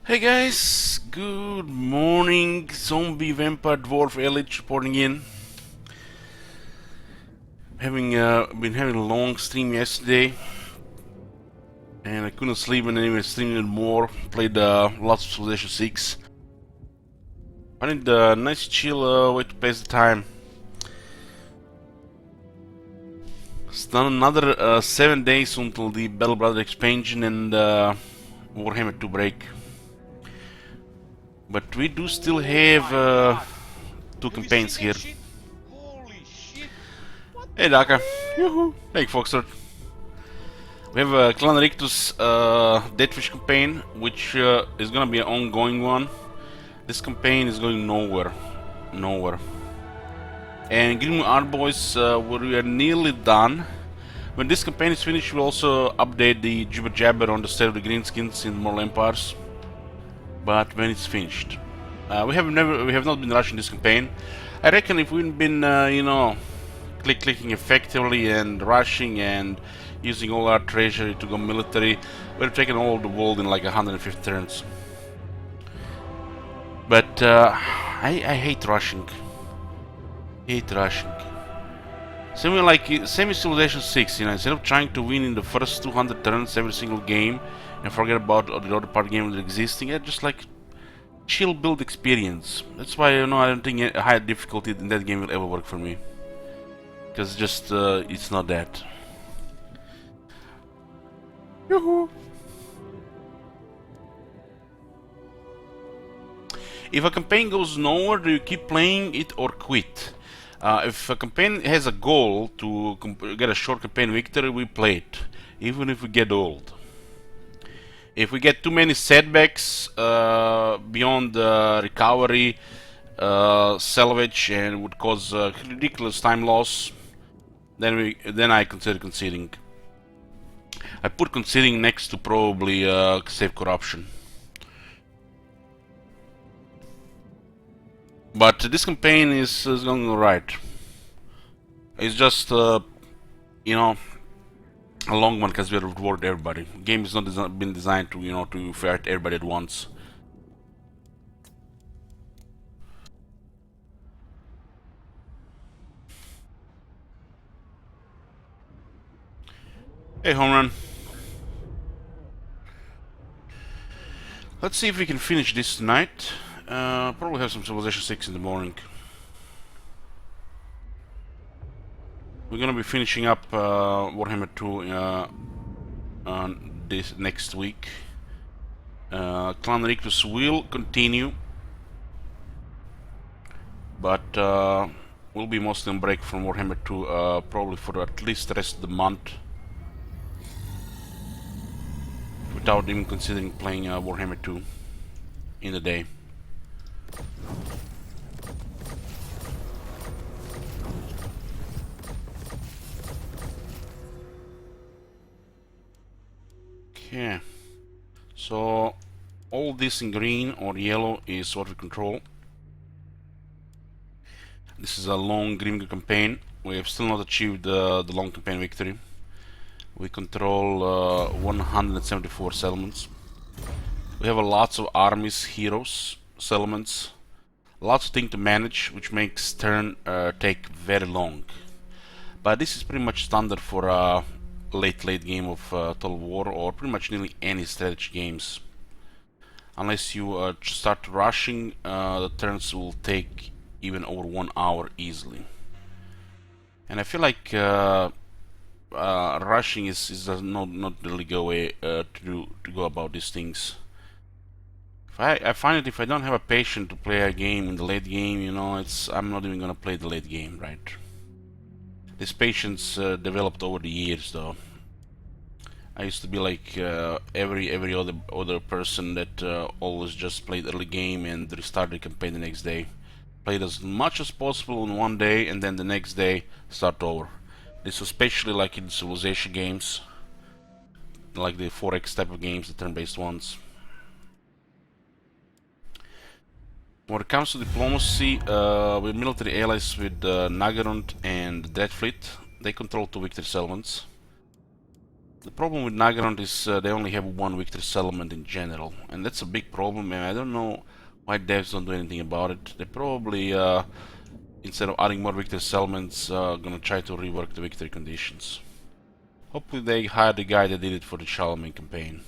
Hey guys, good morning. Zombie Vampire Dwarf Elite reporting in. Having been having a long stream yesterday, and I couldn't sleep and anyway streamed it more. Played lots of Civilization 6. I need a nice chill way to pass the time. It's done another 7 days until the Battle Brother expansion and Warhammer 2 break. But we do still have two campaigns here. Hey Daka. Yoo-hoo. Hey Foxtrot. We have Clan Rictus Deathwish campaign, which is gonna be an ongoing one. This campaign is going nowhere. Nowhere. And Grimgor Ardboyz, we are nearly done. When this campaign is finished, we'll also update the Jibber Jabber on the state of the Greenskins in Moral Empires. But when it's finished. We have not been rushing this campaign. I reckon if we've been, clicking effectively and rushing and using all our treasury to go military, we'd have taken all of the world in like 150 turns. But I hate rushing. Same Civilization 6, instead of trying to win in the first 200 turns every single game and forget about the other part game that existing, I just like chill build experience. That's why I don't think a high difficulty in that game will ever work for me. Because just it's not that. Yoo-hoo. If a campaign goes nowhere, do you keep playing it or quit? If a campaign has a goal to get a short campaign victory, we play it, even if we get old. If we get too many setbacks beyond recovery, salvage, and would cause ridiculous time loss, then I consider conceding. I put conceding next to probably save corruption. But this campaign is going alright. It's just, a long one because we have rewarded everybody. The game is not been designed to, to fight everybody at once. Hey, home run. Let's see if we can finish this tonight. Probably have some Civilization 6 in the morning. We're gonna be finishing up Warhammer 2 this next week. Clan Rictus will continue, but we'll be mostly on break from Warhammer 2 probably for at least the rest of the month, without even considering playing Warhammer 2 in the day. Okay, so all this in green or yellow is what we control. This is a long Grimgor campaign. We have still not achieved the long campaign victory. We control 174 settlements. We have lots of armies, heroes, settlements, lots of things to manage, which makes turn take very long. But this is pretty much standard for a late game of Total War, or pretty much nearly any strategy games. Unless you start rushing, the turns will take even over 1 hour easily. And I feel like rushing is not really go way to go about these things. I find that if I don't have a patience to play a game in the late game, I'm not even gonna play the late game, right? This patience developed over the years, though. I used to be like every other person that always just played early game and restarted the campaign the next day. Played as much as possible in one day and then the next day start over. This was especially like in Civilization games, like the 4X type of games, the turn-based ones. When it comes to diplomacy, we're military allies with Nagarunt and Dreadfleet. They control 2 victory settlements. The problem with Nagrand is they only have one victory settlement in general, and that's a big problem, and I don't know why devs don't do anything about it. They probably, instead of adding more victory settlements, gonna try to rework the victory conditions. Hopefully they hired the guy that did it for the Charlemagne campaign.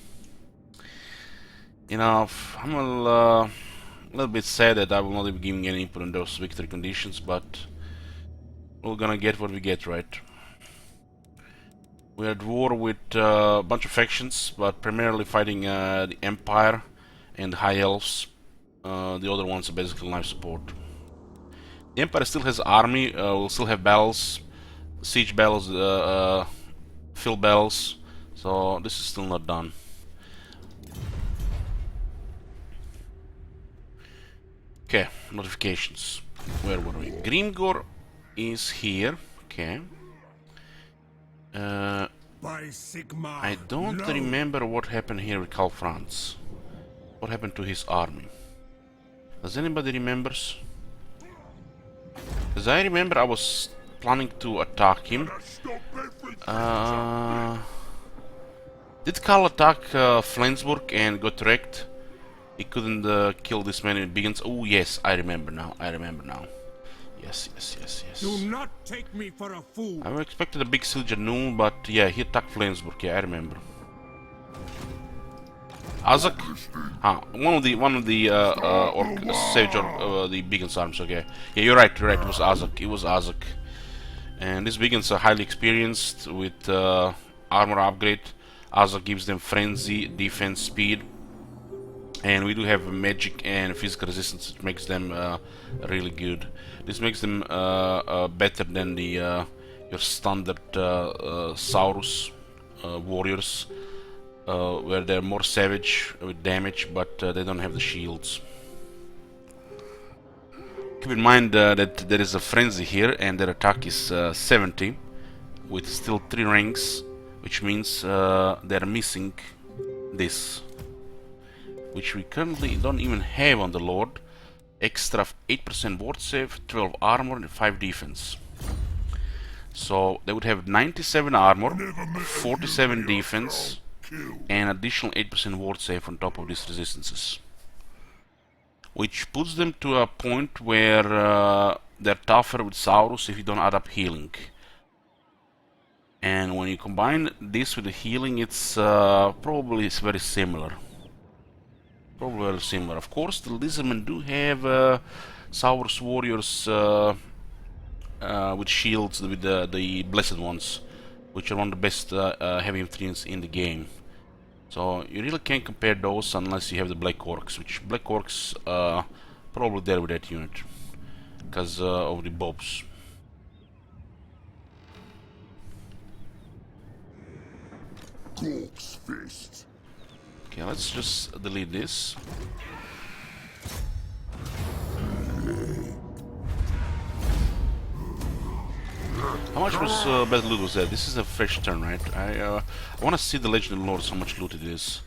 You know, I'm a little bit sad that I will not be giving any input on those victory conditions, but we're gonna get what we get, right? We're at war with a bunch of factions, but primarily fighting the Empire and the High Elves. The other ones are basically life support. The Empire still has army, will still have battles, siege battles, field battles, so this is still not done. Okay, notifications. Where were we? Grimgor is here. Okay. I don't remember what happened here with Karl Franz. What happened to his army? Does anybody remembers? As I remember, I was planning to attack him. Did Karl attack Flensburg and got wrecked? He couldn't kill this many Begins. Oh yes, I remember now. Yes. Do not take me for a fool. I expected a big siege at noon, but yeah, he attacked Flensburg. Yeah, I remember. Azak? One of the the Begins arms. Okay, yeah, you're right. It was Azak. And these Begins are highly experienced with armor upgrade. Azak gives them frenzy, defense, speed. And we do have magic and physical resistance, which makes them really good. This makes them better than the your standard Saurus warriors, where they're more savage with damage, but they don't have the shields. Keep in mind that there is a frenzy here, and their attack is 70, with still 3 ranks, which means they're missing this, which we currently don't even have on the Lord. Extra 8% ward save, 12 armor, and 5 defense. So they would have 97 armor, 47 defense, and additional 8% ward save on top of these resistances. Which puts them to a point where they're tougher with Saurus if you don't add up healing. And when you combine this with the healing, it's probably very similar. Of course, the Lizardmen do have Saurus warriors with shields, with the Blessed Ones, which are one of the best heavy infantry in the game. So you really can't compare those unless you have the Black Orcs, which Black Orcs probably there with that unit, because of the bobs. Corpse fist. Okay, let's just delete this. How much was bad loot was that? This is a fresh turn, right? I want to see the Legend of Lords, how much loot it is.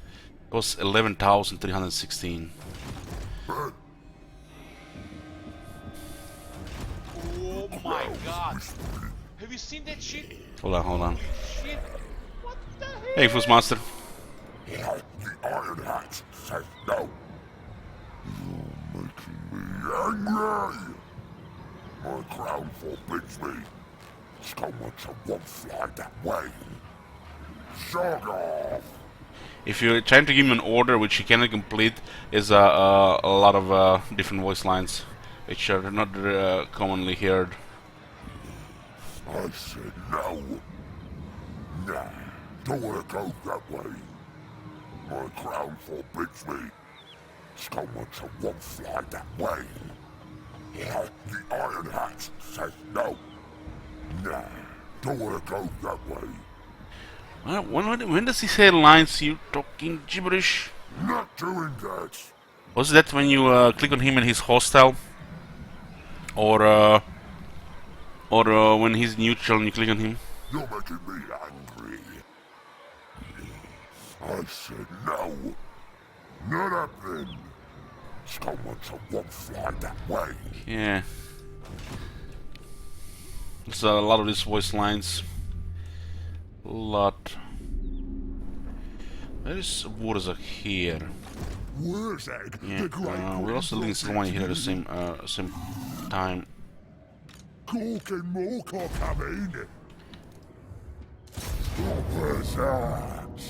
It was 11,316. Oh my god! Have you seen that shit? Hold on. Shit! What the hell? Hey, Fuzzmaster. The Iron Hat says no. You're making me angry. My crown forbids me. Someone won't fly that way. Shut off. If you're trying to give him an order which he cannot complete, is a lot of different voice lines, which are not commonly heard. I said no. Nah, don't wanna go that way. My crown forbids me. Someone won't fly that way. The Iron Hat says no. Nah, don't wanna go that way. Well, when does he say lines? You talking gibberish? Not doing that. Was that when you click on him and he's hostile? Or when he's neutral and you click on him? You're making me angry. I said no. Not happening. Someone won't fly that way. Yeah. There's a lot of these voice lines. A lot. Where is Wurzak here? Wurzak, Yeah, the great we're also leading Slovenia here at the same time. Cork and Morcock coming. Where's that?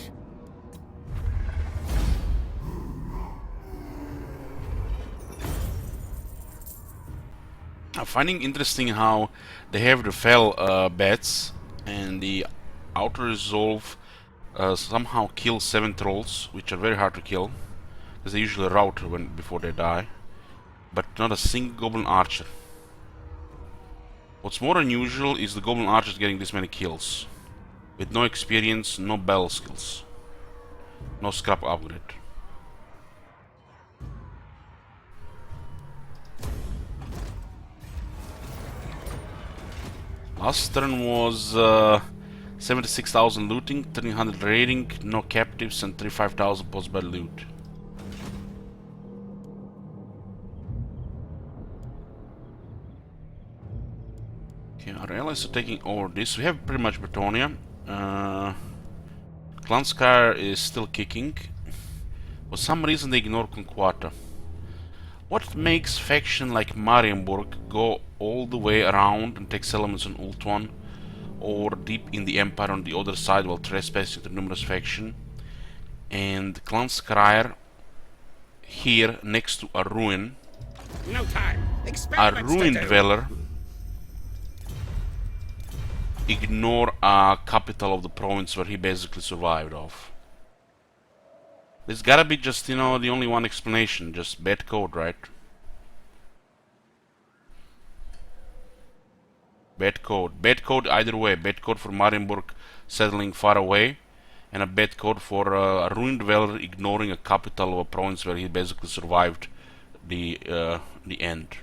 I'm finding interesting how they have the fell bats and the auto resolve somehow kill 7 trolls, which are very hard to kill because they usually rout before they die, but not a single goblin archer. What's more unusual is the goblin archers getting this many kills with no experience, no battle skills, no scrap upgrade. Last turn was 76,000 looting, 1300 raiding, no captives, and 35,000 post-battle loot. Okay, our allies are taking over this. We have pretty much Bretonia. Clanskar is still kicking. For some reason they ignore Conquata. What makes faction like Marienburg go all the way around and take settlements on Ultuan, or deep in the Empire on the other side while trespassing to numerous faction, and Clanskar here next to a ruin, No time. a Experiments ruin to do. dweller, ignore a capital of the province where he basically survived off? There's gotta be just, you know, the only one explanation, just bad code, right? Bad code. Bad code either way. Bad code for Marienburg settling far away, and a bad code for a ruined dweller ignoring a capital of a province where he basically survived the end.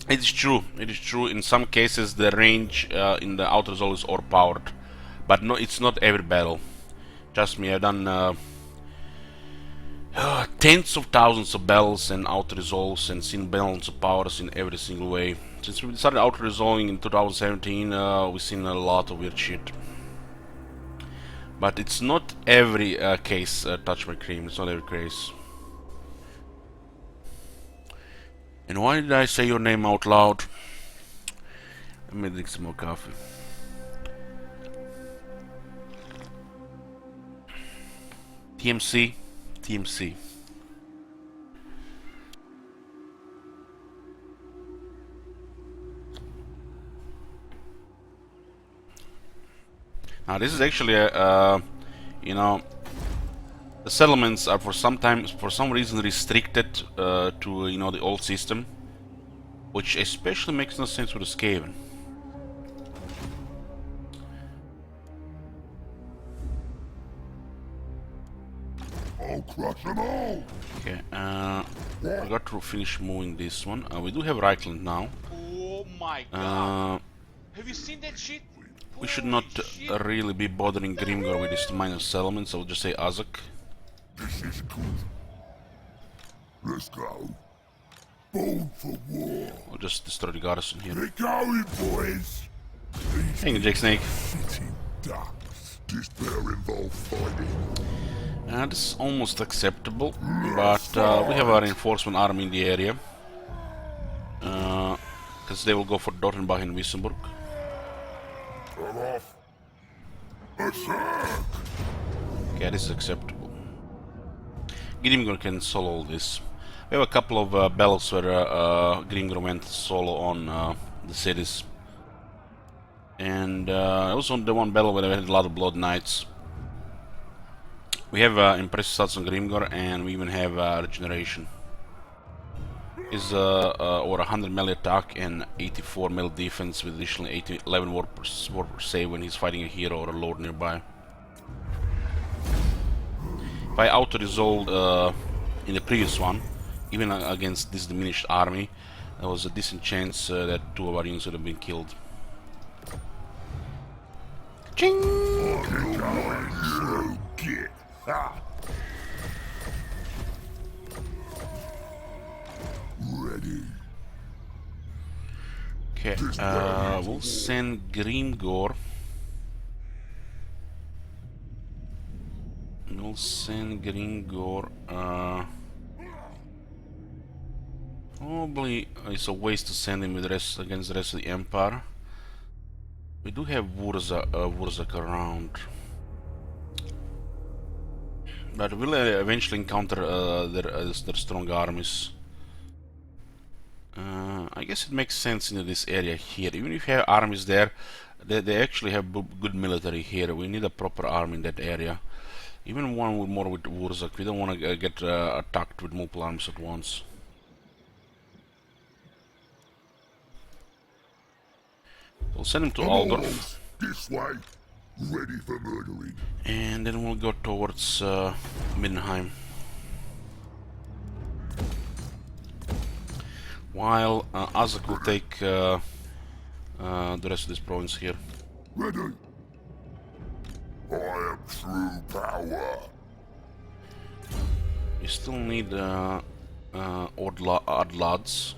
It is true. It is true. In some cases, the range in the outer zone is overpowered, but no, it's not every battle. Trust me, I've done tens of thousands of battles and outer resolves and seen balance of powers in every single way. Since we started outer resolving in 2017, we've seen a lot of weird shit. But it's not every case, touch my cream. It's not every case. And why did I say your name out loud? Let me drink some more coffee. TMC, TMC. Now this is actually a, you know, the settlements are for some reason restricted to, you know, the old system, which especially makes no sense with the Skaven. I'll crush them all. Okay, I got to finish moving this one. We do have Reichland now. Oh my god. Uh, Have you seen that shit? we should not Holy shit. really be bothering Grimgor with these minor settlements. I'll just say Azak. This is good. Let's go. Born for war. I'll just destroy the garrison here. Get going, boys. These Thank you, Jake Snake. shitty ducks. This better involve fighting. This is almost acceptable, but we have a reinforcement army in the area. Because they will go for Dortenbach and Wissenburg. I'm off. Attack! Okay, this is acceptable. Grimgor can solo all this. We have a couple of battles where Grimgor went solo on the cities. And also the one battle where we had a lot of Blood Knights. We have impressive stats on Grimgor, and we even have regeneration. Is over 100 melee attack and 84 melee defense with additional 11 ward per save when he's fighting a hero or a lord nearby. If I auto-resolved in the previous one, even against this diminished army, there was a decent chance that 2 of our units would have been killed. Ching! Get. Ah. Ready. Okay, we'll send Grimgor. We'll send Grimgor. Probably it's a waste to send him with the rest against the rest of the Empire. We do have Wurzak around, but we'll eventually encounter their strong armies. I guess it makes sense in this area here. Even if you have armies there, they actually have good military here. We need a proper army in that area. Even one with more with Wurzak. We don't want to get attacked with multiple armies at once. We'll send him to Aldorf. This way. Ready for murdering. And then we'll go towards Middenheim. While Azak will take the rest of this province here. Ready. I am true power. We still need Ardboyz.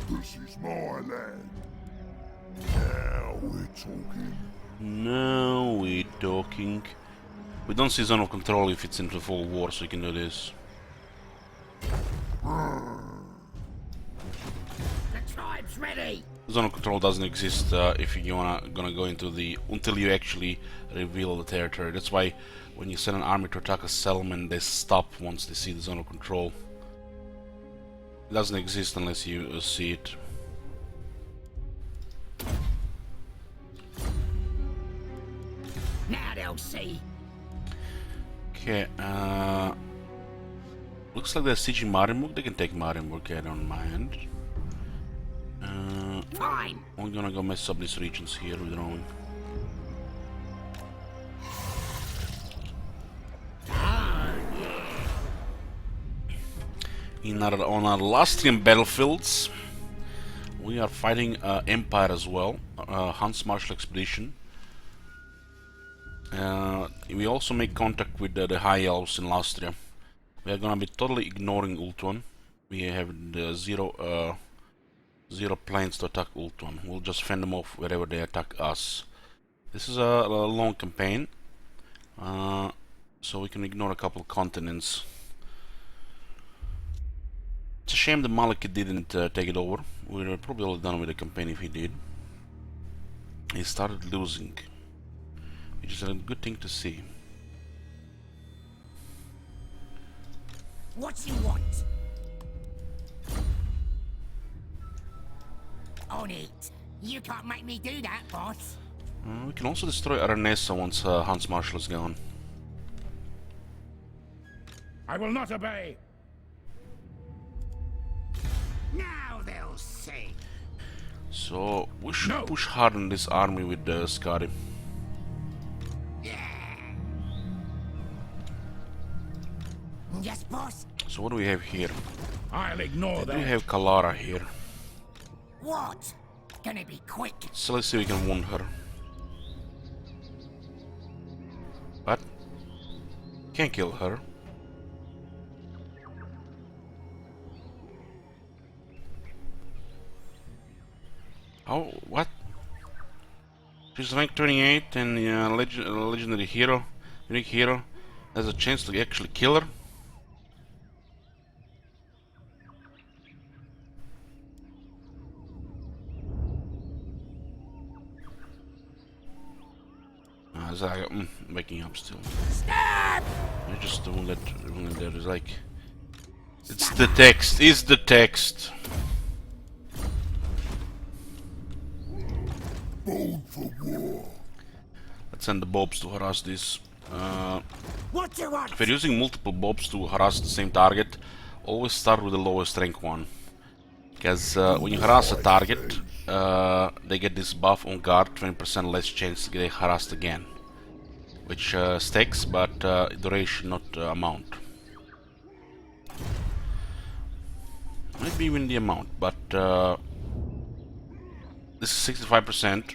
This is my land. Now we're talking. Now we're talking. We don't see zone of control if it's into full war, so we can do this. The tribe's ready. Zone of control doesn't exist if you're gonna go into the until you actually reveal the territory. That's why when you send an army to attack a settlement, they stop once they see the zone of control. It doesn't exist unless you see it. Now they'll see. Okay, looks like they're sieging Marienburg. They can take Marienburg, I don't mind. Fine. I'm gonna go mess up these regions here with Rome. On our Lastrian battlefields, we are fighting Empire as well, Hans Marshal Expedition. We also make contact with the High Elves in Lastria. We are gonna be totally ignoring Ultuan. We have the zero plans to attack Ultuan. We'll just fend them off wherever they attack us. This is a long campaign, so we can ignore a couple of continents. It's a shame the Malekith didn't take it over. We were probably all done with the campaign if he did. He started losing, which is a good thing to see. What you want? On it. You can't make me do that, boss. We can also destroy Aranesa once Hans Marshal is gone. I will not obey. Now they'll see. So we should push hard on this army with Skadi. Yes, boss. So what do we have here? I'll ignore We that. have Kalara here. What? Gonna be quick. So let's see if we can wound her. What? Can't kill her. How? What? She's rank 28 and legendary hero, unique hero, has a chance to actually kill her. Waking up still. Stab! I just the one that there is like. It's the text. It's the text. Bold for war. Let's send the Bobs to harass this. What you want? If you're using multiple Bobs to harass the same target, always start with the lowest rank one. Because when you harass a target, they get this buff on guard, 20% less chance to get harassed again. Which stacks, but duration, not amount. Might be even the amount, but this is 65%.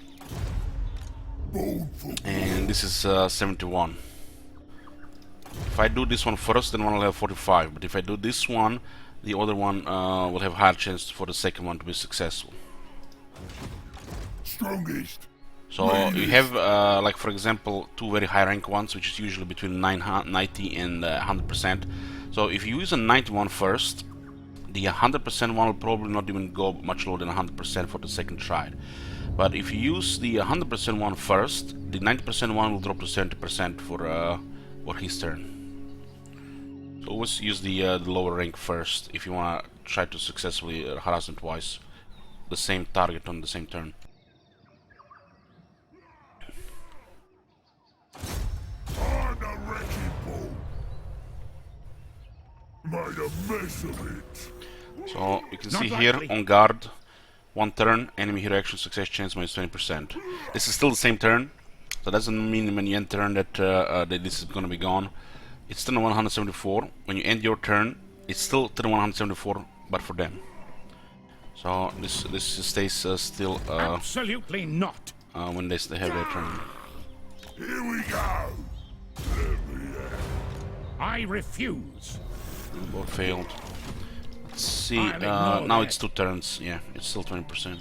And this is 71. If I do this one first, then one will have 45. But if I do this one, the other one will have higher chance for the second one to be successful. Strongest. So you have, like for example, two very high rank ones, which is usually between 90 and 100%. So if you use a 91 first, the 100% one will probably not even go much lower than 100% for the second try. But if you use the 100% one first, the 90% one will drop to 70% for his turn. So always use the lower rank first if you want to try to successfully harass them twice, the same target on the same turn. On the wrecking ball. Made a mess of it. So you can Not see here likely. on guard, one turn, enemy hero action success chance minus 20%. This is still the same turn, so that doesn't mean when you end turn that, that this is gonna be gone. It's turn 174. When you end your turn, it's still turn 174, but for them. So this stays still Absolutely not. when they have their turn. Here we go. Let me out. I refuse. Both failed. Let's see. I'll ignore Now that. it's 2 turns. Yeah, it's still 20%.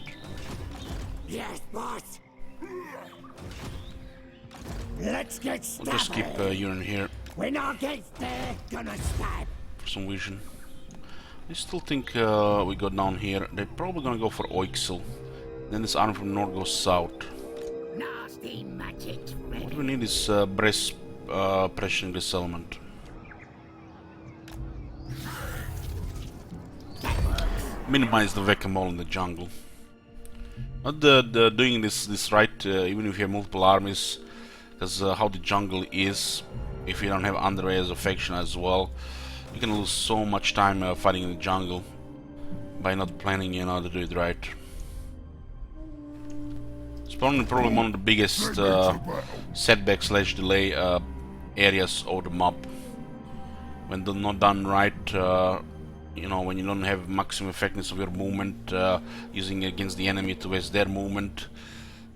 Yes, boss. Let's get We'll just keep started. urine here When I get there, gonna stab. for some vision. I still think we go down here. They're probably gonna go for Oixel. Then this arm from north goes south. Nasty magic. What we need is breast pressuring this element. Minimize the whack-a-mole in the jungle. Not doing this right, even if you have multiple armies, because how the jungle is, if you don't have underway as a faction as well, you can lose so much time fighting in the jungle by not planning, you know, to do it right. It's probably one of the biggest setback/delay areas of the map. When they're not done right, you know, when you don't have maximum effectiveness of your movement, using it against the enemy to waste their movement,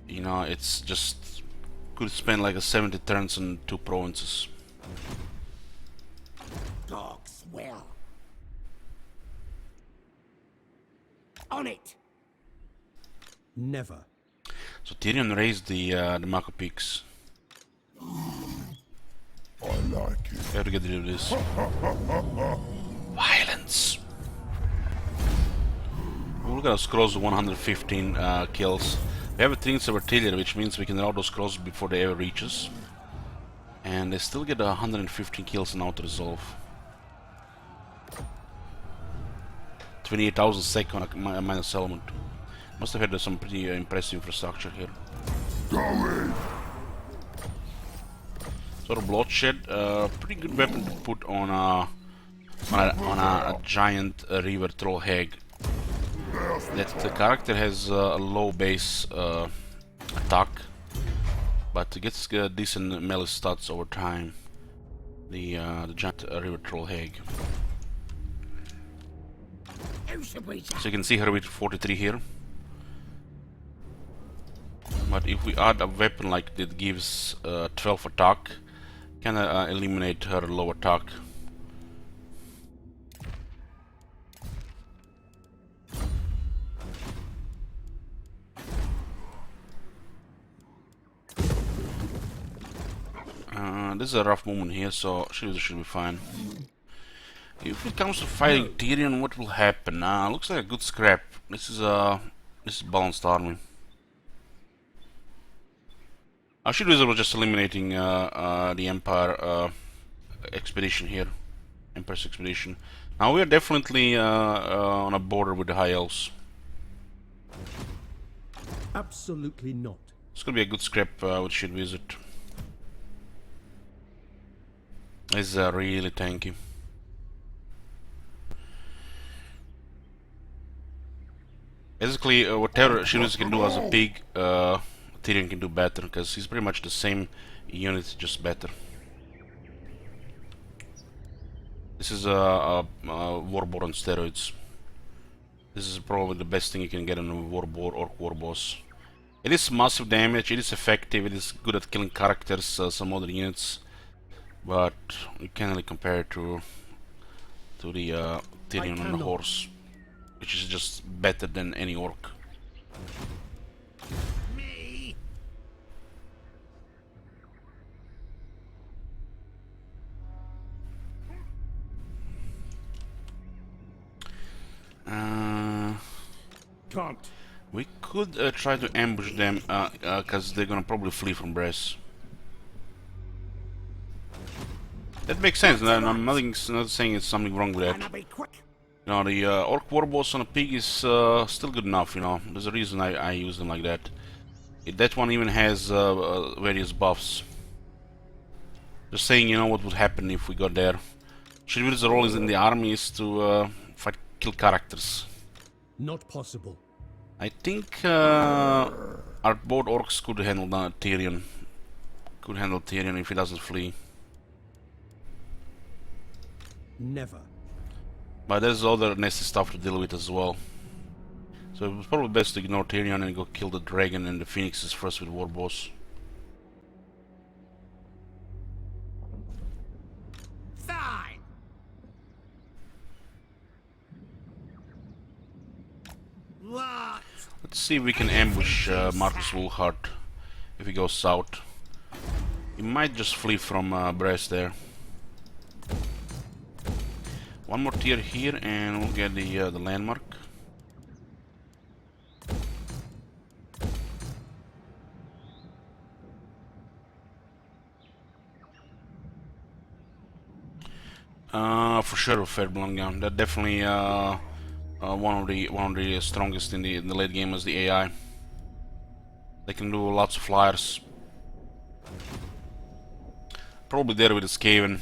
you know, it's just could spend like a 70 turns in 2 provinces. Dogs will. On it. Never. So Tyrion raised the Mako Peaks. I like it. We have to get rid of this. Violence! Look at our scrolls of 115 kills. We have a Trinks of Artillery, which means we can route those scrolls before they ever reach us. And they still get 115 kills in auto-resolve. 28,000 sec on a minus element. Must have had some pretty impressive infrastructure here. Going. Sort of bloodshed, pretty good weapon to put on a giant river troll hag. That the character has a low base attack, but it gets decent melee stats over time. The giant river troll hag. Who should we So you can see her with 43 here. But if we add a weapon like that gives 12 attack, can eliminate her low attack. This is a rough moment here, so she should be fine. If it comes to fighting Tyrion, what will happen? Looks like a good scrap. This is balanced army. Our shield wizard was just eliminating the Empire expedition here, Empire's expedition. Now we are definitely on a border with the High Elves. Absolutely not. It's gonna be a good scrap with shield wizard. This is really tanky. Basically, whatever shield wizard can do as a pig, Tyrion can do better, because he's pretty much the same unit, just better. This is a warboard on steroids. This is probably the best thing you can get on a warboard or war boss. It is massive damage, it is effective, it is good at killing characters, some other units, but you can't really compare it to the Tyrion on a horse, which is just better than any orc. Me. Can't. We could try to ambush them, because they're gonna probably flee from Bress. That makes sense. I'm not saying it's something wrong with that. And I'll be quick. You know, the orc warboss on a pig is still good enough. You know, there's a reason I use them like that. That one even has various buffs. Just saying, you know, what would happen if we got there. Shrivir's role is in the army is to kill characters. Not possible. I think our both orcs could handle Tyrion. Could handle Tyrion if he doesn't flee. Never. But there's other nasty stuff to deal with as well. So it was probably best to ignore Tyrion and go kill the dragon and the phoenixes first with warboss. Fine. What? Let's see if we can ambush Marcus Woolhart if he goes south. He might just flee from Brest there. One more tier here and we'll get the landmark. For sure, Fair Blown Gun. That definitely one of the strongest in the late game is the AI. They can do lots of flyers. Probably there with the Skaven.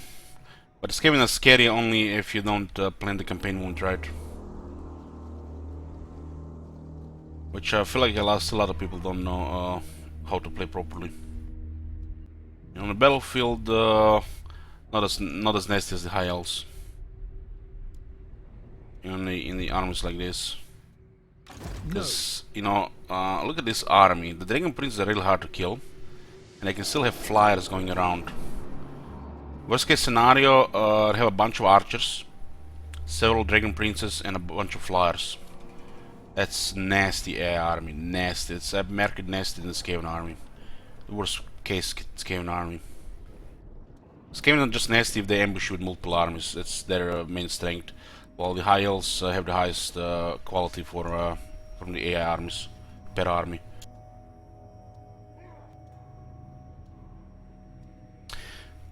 But the Skaven is scary only if you don't plan the campaign wound right. Which I feel like still a lot of people don't know how to play properly. On the battlefield, not as nasty as the high elves. In the armies like this. Because, you know, look at this army. The Dragon Princes are really hard to kill. And they can still have flyers going around. Worst case scenario, have a bunch of archers, several Dragon Princes, and a bunch of flyers. That's nasty AI army. Nasty. It's a market nasty in the Skaven army. The worst case Skaven army. Skaven are just nasty if they ambush you with multiple armies. That's their main strength. While the High Elves have the highest quality from the AI armies per army.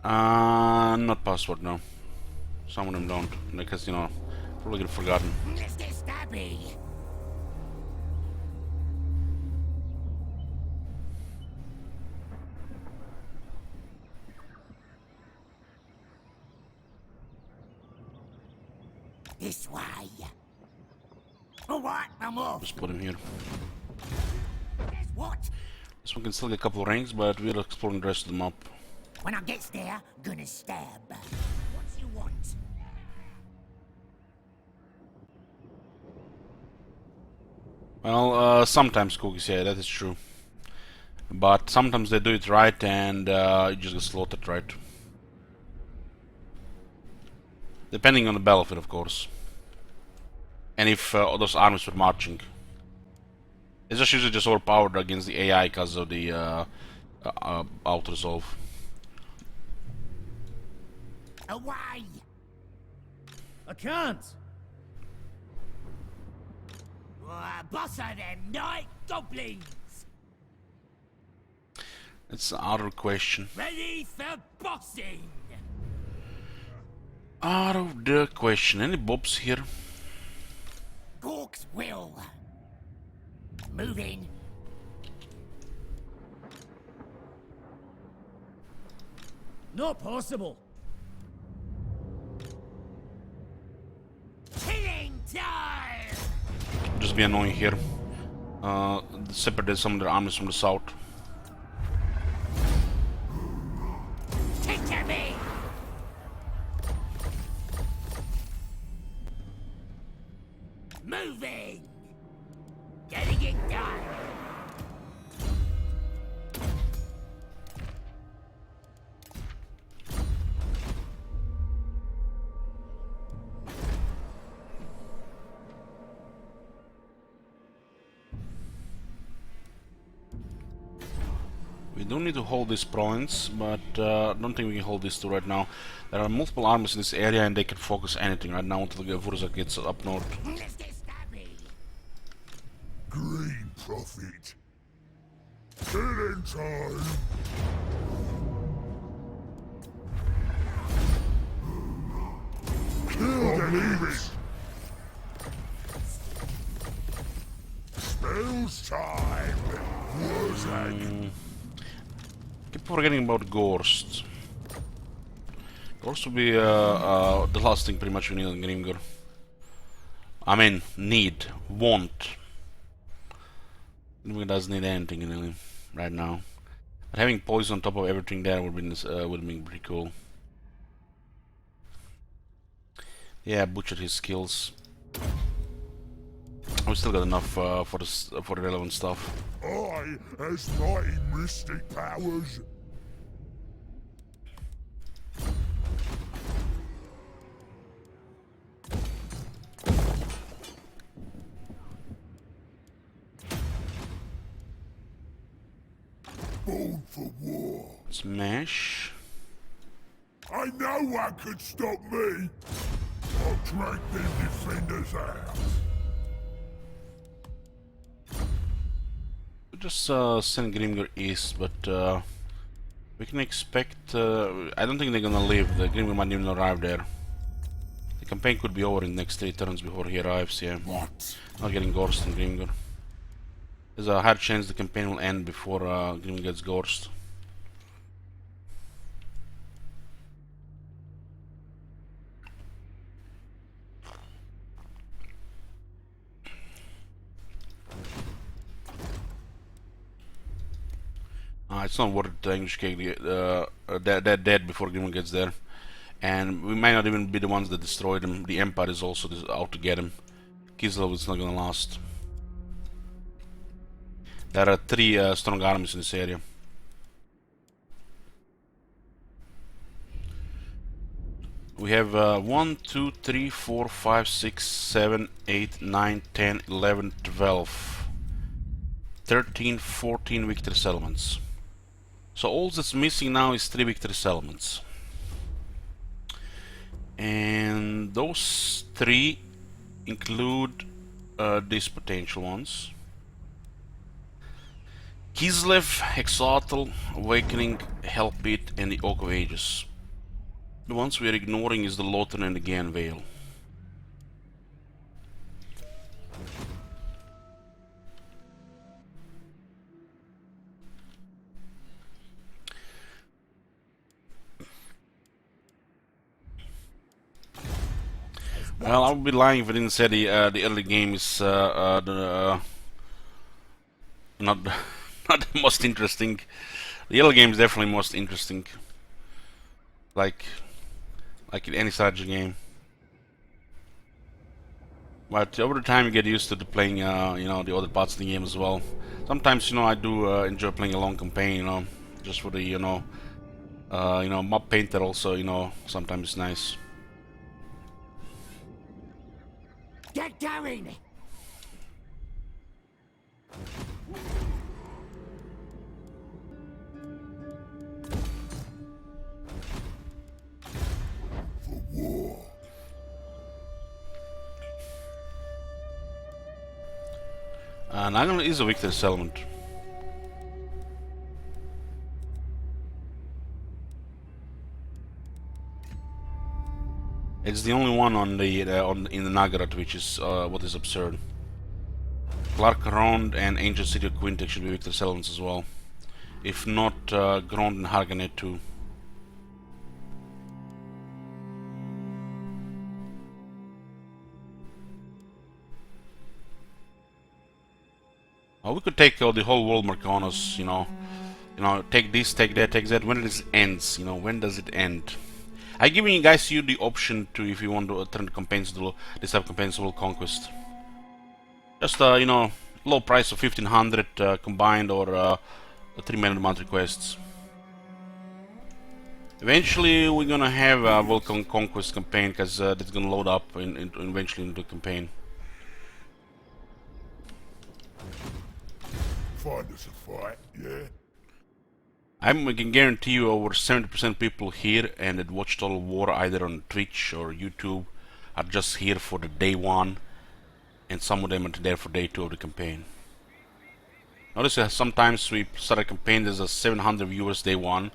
Not password, no. Some of them don't, because, you know, probably get forgotten. Let's get stabby. This way. Alright, I'm off. Just put him here. Guess what? This one can still get a couple of ranks, but we're exploring the rest of the map. When I gets there, gonna stab. What you want? Well, sometimes cookies, yeah, that is true. But sometimes they do it right and you just get slaughtered right. Depending on the battlefield, of course. And if those armies were marching. It's just usually just overpowered against the AI because of the auto-resolve. Away! I can't. Boss of them night goblins! That's out of the question. Ready for bossing! Out of the question. Any bobs here? Gork's will. Moving. Not possible. Killing time! Just be annoying here. Separate some of their armies from the south. Take to me! Moving! Getting it done! We do need to hold this province, but don't think we can hold this two right now. There are multiple armies in this area and they can focus anything right now until the Vurza gets up north. Mr. Stabby. Green Prophet. Killing time. Kill the leavers. Spells time. Wozak. Keep forgetting about Gorst. Gorst will be the last thing pretty much we need on Grimgor. I mean, want. Grimgor doesn't need anything really right now. But having poison on top of everything there would have been pretty cool. Yeah, butchered his skills. We still got enough for the relevant stuff. I has mighty mystic powers. Born for war. Smash. I know what could stop me. I'll drag them defenders out. We'll just send Grimgor east, but we can expect. I don't think they're gonna leave. The Grimgor might even arrive there. The campaign could be over in the next 3 turns before he arrives. Yeah, What? not getting Gorst and Grimgor. There's a hard chance the campaign will end before Grimgor gets Gorst. It's not worth the English cake. They're dead before Grimgor gets there, and we might not even be the ones that destroyed him. The Empire is also out to get him. Kislev is not gonna last. There are 3 strong armies in this area. We have 1, 2, 3, 4, 5, 6, 7, 8, 9, 10, 11, 12, 13, 14 victory settlements. So all that's missing now is 3 victory settlements. And those 3 include these potential ones. Kislev, Exatl, Awakening, Hellpit, and the Oak of Ages. The ones we are ignoring is the Lothar and the Gan Vale. Well, I would be lying if I didn't say the early game is not not the most interesting. The early game is definitely most interesting. Like in any strategy game. But over the time you get used to playing you know, the other parts of the game as well. Sometimes, you know, I do enjoy playing a long campaign, you know, just for the you know mob painter also, you know, sometimes it's nice. Get going! For war. Nagal is a victory settlement. It's the only one on the in the Nagarat, which is what is absurd. Clark Rond and Ancient City of Quintek should be victory settlements as well. If not, Grond and Harganet too. We could take the whole world Marconos, you know, take this, take that. When it ends, you know, when does it end? I'm giving you guys the option to, if you want to turn the campaigns to this type of campaigns to world conquest. Just you know, low price of 1500 combined, or 3 man a month requests. Eventually, we're gonna have a world conquest campaign, because that's gonna load up eventually into the campaign. Find us a fight, yeah? I can guarantee you over 70% people here and that watch Total War either on Twitch or YouTube are just here for the day one, and some of them are there for day two of the campaign. Notice that sometimes we start a campaign, there's a 700 viewers day one,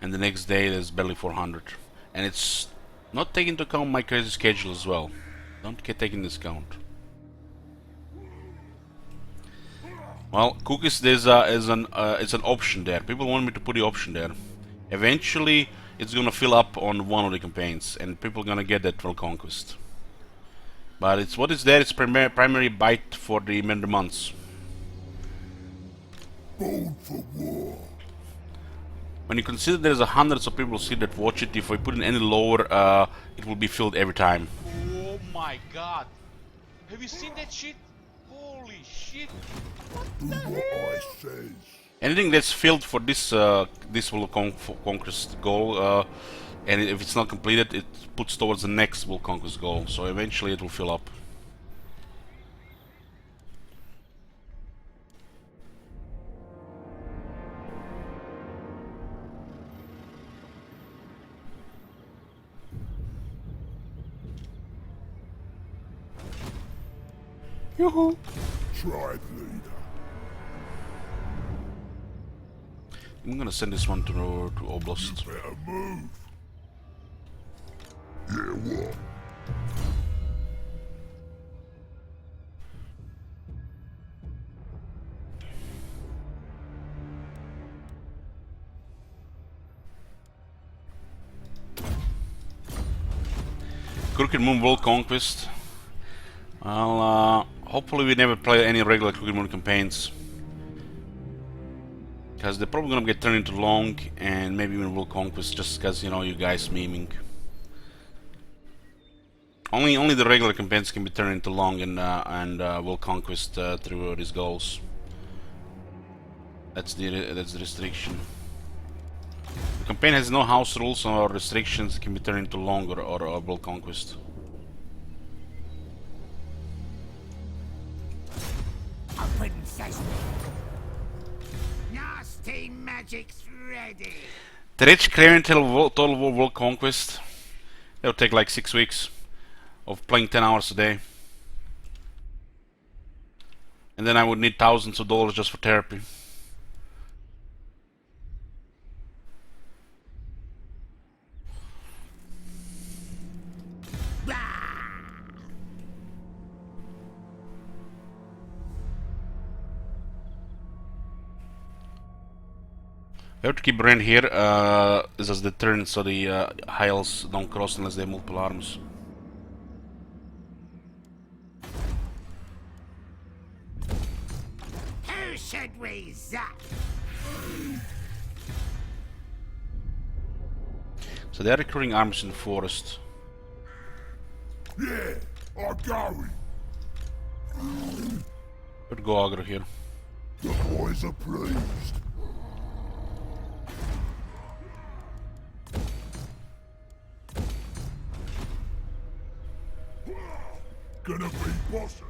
and the next day there's barely 400. And it's not taking into account my crazy schedule as well. Don't get taken into account. Well, cookies is an option there. People want me to put the option there. Eventually, it's gonna fill up on one of the campaigns, and people gonna get that World Conquest. But it's what is there. It's primary bite for the many months. Born for war. When you consider there's hundreds of people see that watch it, if I put it any lower, it will be filled every time. Oh my god. Have you seen that shit? Holy shit. Do what I says. Anything that's filled for this this World Conquest goal, and if it's not completed, it puts towards the next World Conquest goal. So eventually it will fill up. Yoo-hoo! Tribe leader. I'm gonna send this one to Oblast. Better move. Yeah, what? Crooked Moon World Conquest. Well, hopefully we never play any regular Crooked Moon campaigns, because they're probably gonna get turned into long, and maybe even World Conquest, just because, you know, you guys memeing. Only the regular campaigns can be turned into long and World Conquest through these goals. That's the restriction. The campaign has no house rules or restrictions. It can be turned into long or World Conquest. Open sesame. Nasty magic's ready. The Rich Craven Total War World Conquest. It'll take like 6 weeks of playing 10 hours a day. And then I would need thousands of dollars just for therapy. We have to keep Ren here as a deterrent so the high elves don't cross unless they have multiple arms. Who should we zap? So they are recruiting arms in the forest. Yeah, I'm going. Could go aggro here. The boys are pleased. Gonna be bossy.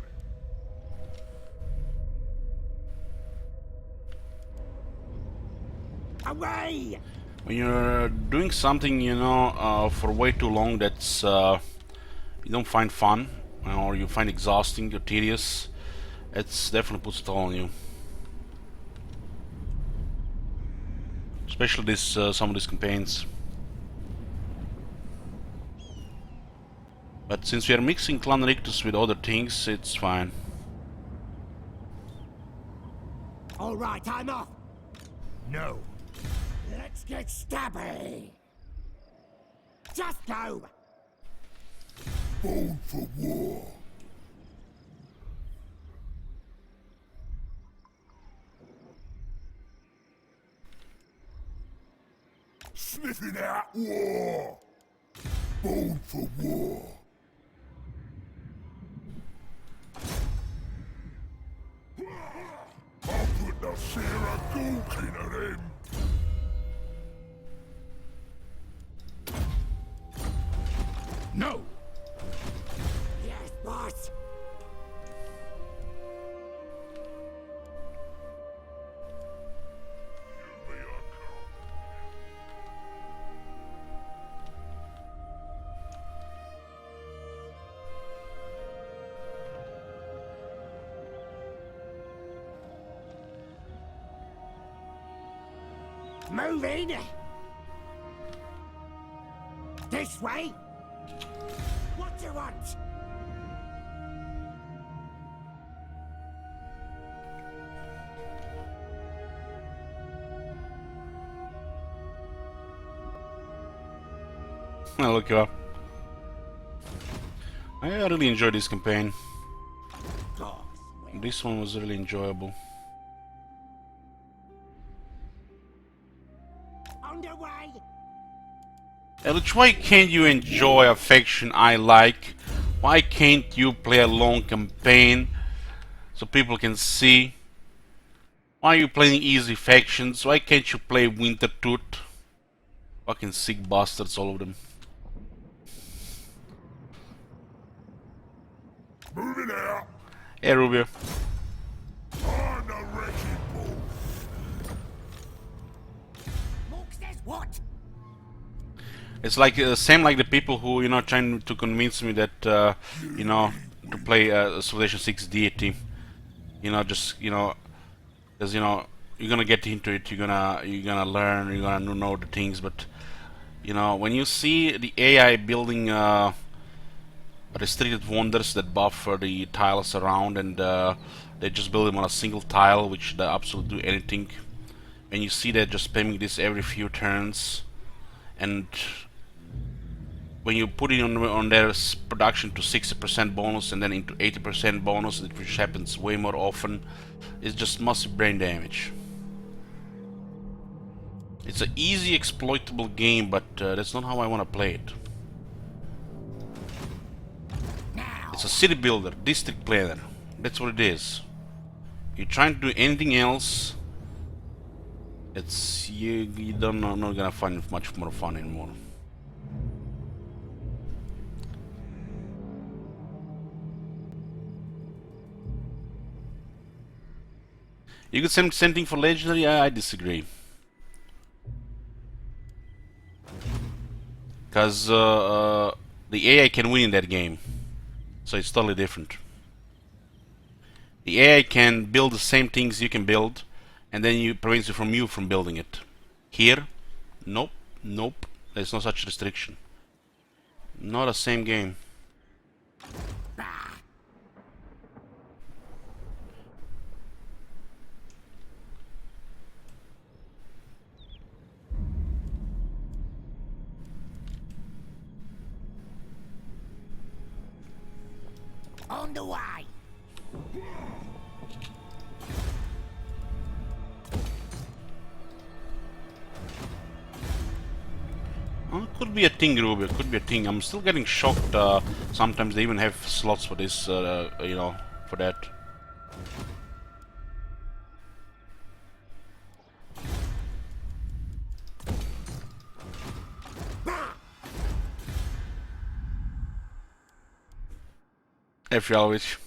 Away! When you're doing something, you know, for way too long that's you don't find fun, or you find exhausting or tedious, it's definitely puts a toll on you. Especially this some of these campaigns. But since we are mixing Clan Rictus with other things, it's fine. All right, I'm off. No. Let's get stabby. Just go. Born for war. Sniffing out war. Born for war. I'll put the Sarah Gulk into them. No! Yes, boss. Move in. This way. What do you want? I'll look you up. I really enjoyed this campaign. This one was really enjoyable. Underway. Ellich, why can't you enjoy a faction I like? Why can't you play a long campaign so people can see? Why are you playing easy factions? Why can't you play Wintertooth? Fucking sick bastards, all of them. Moving out. Hey, Rubio. On the wrecking ball. Mork says what? It's like same like the people who trying to convince me that to play Civilization 6 deity. Just because you're gonna get into it, you're gonna learn, you're gonna know the things, but when you see the AI building restricted wonders that buff the tiles around, and they just build them on a single tile, which they absolutely do anything, and you see that just spamming this every few turns, and when you put it on their production to 60% bonus and then into 80% bonus, which happens way more often, it's just massive brain damage. It's an easy exploitable game, but that's not how I want to play it. It's a city builder, district planner. That's what it is. You're trying to do anything else, it's you don't know, not gonna find much more fun anymore. You could same thing for legendary. I disagree. Because the AI can win in that game, so it's totally different. The AI can build the same things you can build, and then you prevents you from building it. Here, nope, nope. There's no such restriction. Not the same game. On the way. Could be a thing, Ruby. Could be a thing. I'm still getting shocked. Sometimes they even have slots for this. For that. Efjalovic.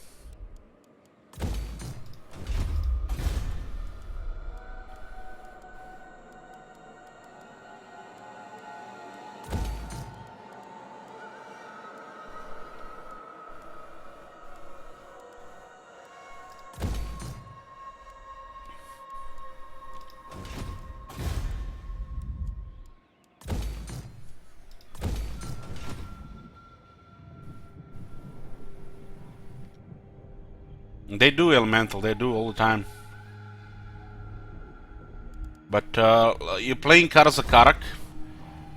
They do elemental, they do all the time. But you're playing Karazakarak.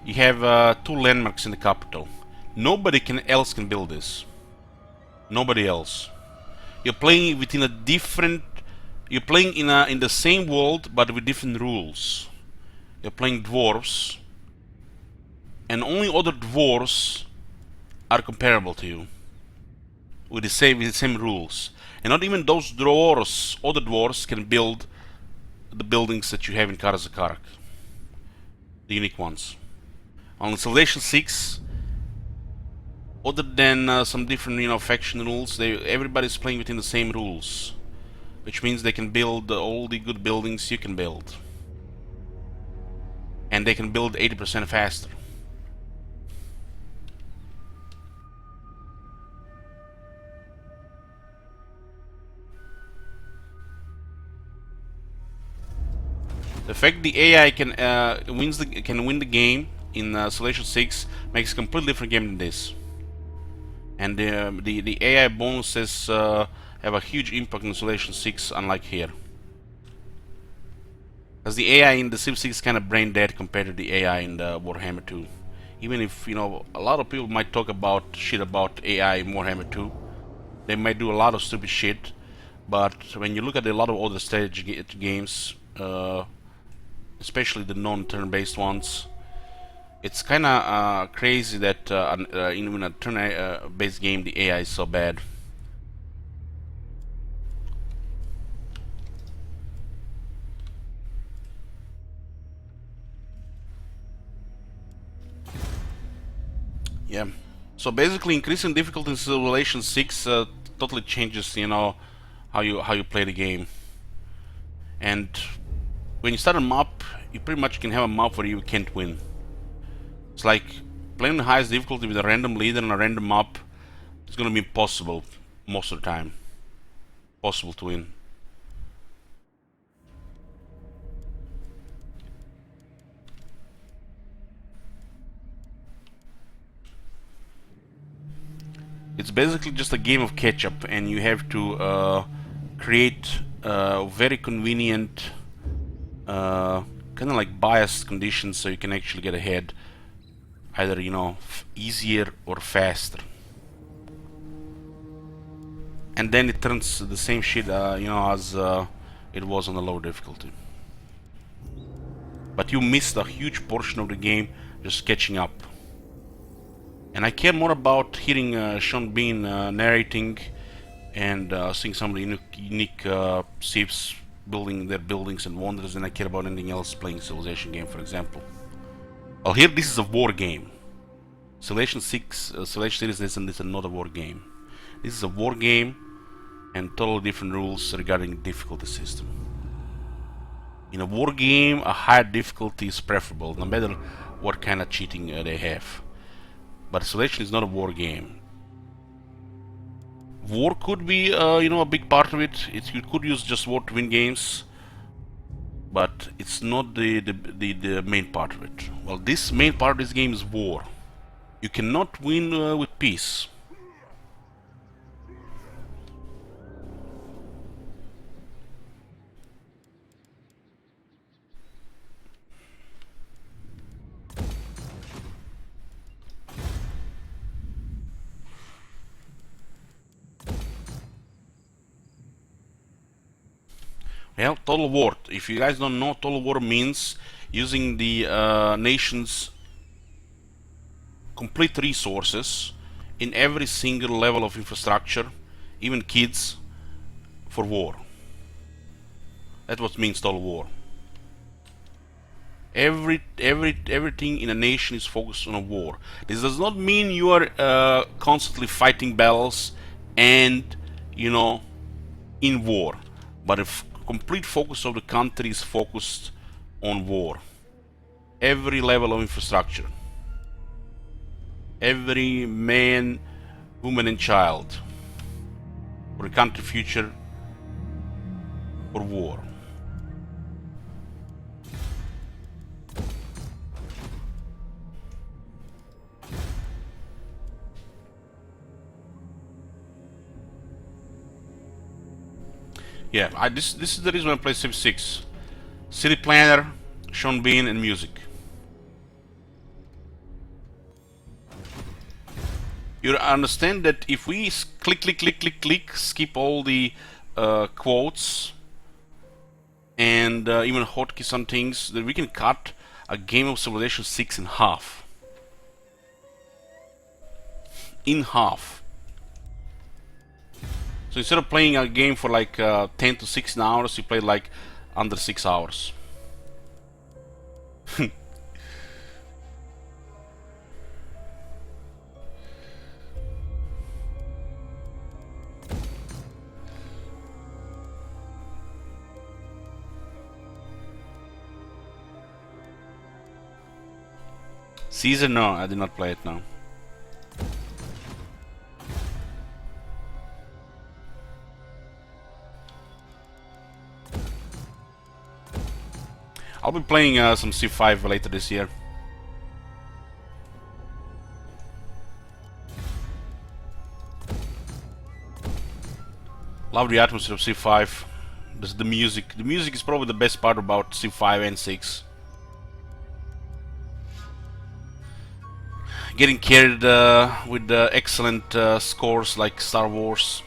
You have 2 landmarks in the capital. Nobody else can build this. Nobody else. You're playing within a different. You're playing in the same world, but with different rules. You're playing dwarves, and only other dwarves are comparable to you with the same rules. And not even those dwarves, other dwarves, can build the buildings that you have in Karazakarak. The unique ones. On Civilization 6, other than some different, faction rules, everybody's playing within the same rules. Which means they can build all the good buildings you can build. And they can build 80% faster. The fact the AI can win the game in Civilization 6 makes a completely different game than this. And the AI bonuses have a huge impact on Civilization 6, unlike here. Because the AI in the Civ 6 is kind of brain dead compared to the AI in the Warhammer 2. Even if, you know, a lot of people might talk about shit about AI in Warhammer 2. They might do a lot of stupid shit. But when you look at a lot of other strategy games, especially the non-turn-based ones, it's kind of crazy that in a turn-based game the AI is so bad. Yeah. So basically, increasing difficulty in Civilization 6 totally changes, you know, how you play the game. And when you start a map, you pretty much can have a map where you can't win. It's like playing the highest difficulty with a random leader on a random map. It's gonna be impossible most of the time. Possible to win. It's basically just a game of catch-up, and you have to create very convenient, kind of like biased conditions so you can actually get ahead, either, you know, easier or faster. And then it turns the same shit, you know, as it was on the low difficulty. But you missed a huge portion of the game just catching up. And I care more about hearing Sean Bean narrating and seeing some of the unique civs building their buildings and wonders than I care about anything else playing Civilization game, for example. Well, here this is a war game. Civilization 6, Civilization series is not a war game. This is a war game and totally different rules regarding difficulty system. In a war game, a higher difficulty is preferable, no matter what kind of cheating they have. But Civilization is not a war game. War could be, you know, a big part of it. You could use just war to win games, but it's not the main part of it. Well, this main part of this game is war. You cannot win with peace. Well, total war. If you guys don't know, total war means using the nation's complete resources in every single level of infrastructure, even kids, for war. That's what means total war. Everything in a nation is focused on a war. This does not mean you are constantly fighting battles and, you know, in war, but if complete focus of the country is focused on war. Every level of infrastructure, every man, woman and child, for the country future, for war. Yeah, this is the reason I play Civ 6. City Planner, Sean Bean, and music. You understand that if we click, skip all the quotes and even hotkeys on things, that we can cut a game of Civilization 6 in half. In half. So instead of playing a game for like 10 to 16 hours, you play like under 6 hours. Caesar? No, I did not play it now. I'll be playing some C5 later this year. Love the atmosphere of C5. The music. The music is probably the best part about C5 and 6. Getting carried with excellent scores like Star Wars.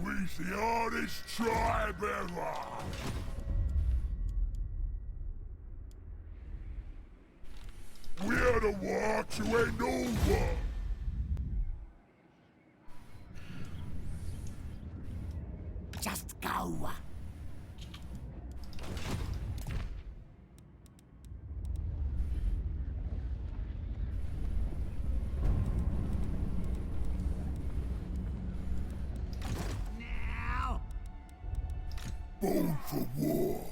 We's the hardest tribe ever. We're the ones who ain't over. Just go. Now. Born for war.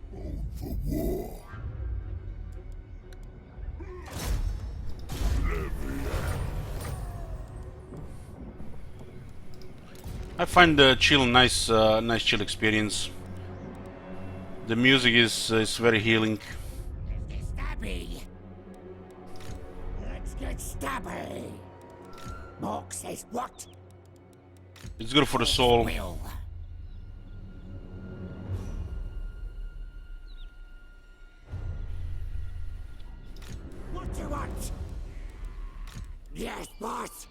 Born for war. I find the chill nice, nice chill experience. The music is very healing. Let's get stabby. Let's get stabby. Mork says what? It's good for the soul. Will. What do you want? Yes, boss.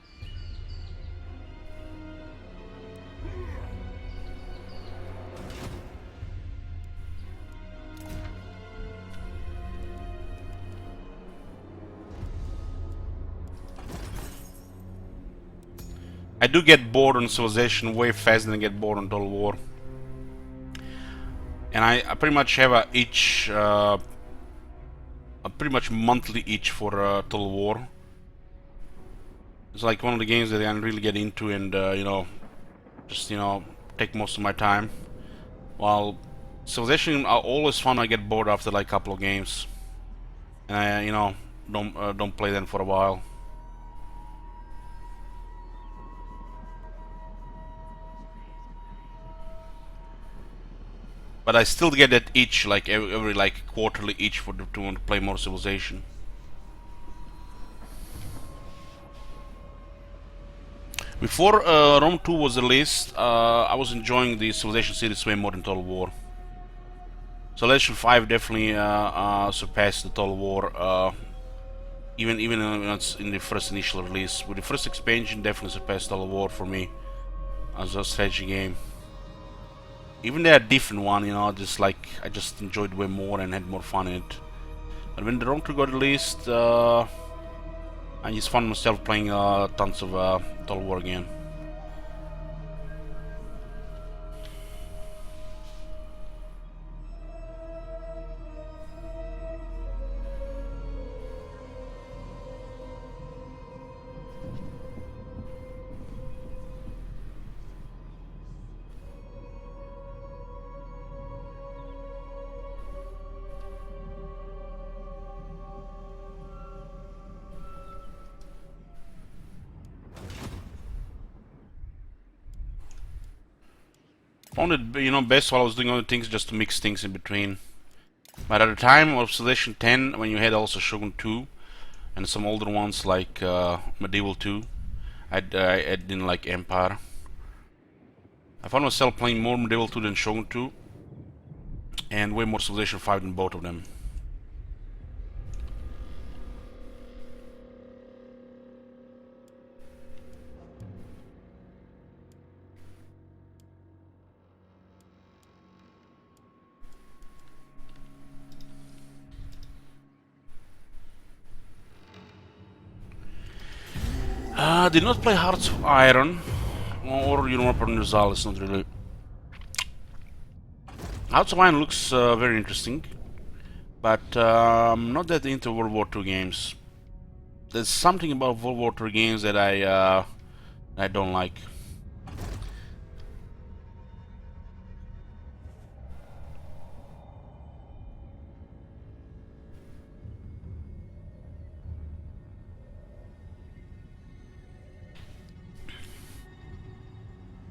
I do get bored on Civilization way faster than I get bored on Total War. And I pretty much have a pretty much monthly itch for Total War. It's like one of the games that I really get into and you know, just take most of my time. While Civilization are always fun, I get bored after like a couple of games, and I don't play them for a while. But I still get that itch, like every like quarterly itch to want to play more Civilization. Before Rome 2 was released, I was enjoying the Civilization series way more than Total War. Civilization 5 definitely surpassed the Total War, even when it's in the first initial release. With the first expansion, definitely surpassed Total War for me as a strategy game. Even they're a different one, just like I just enjoyed way more and had more fun in it. But when the Rome 2 got released, I just found myself playing tons of Total War again. Found it, best while I was doing other things, just to mix things in between. But at the time of Civilization 10, when you had also Shogun 2 and some older ones like Medieval 2, I didn't like Empire. I found myself playing more Medieval 2 than Shogun 2, and way more Civilization 5 than both of them. Did not play Hearts of Iron or Europa Universalis, not really. House of Iron looks very interesting, but I'm not that into World War II games. There's something about World War II games that I don't like.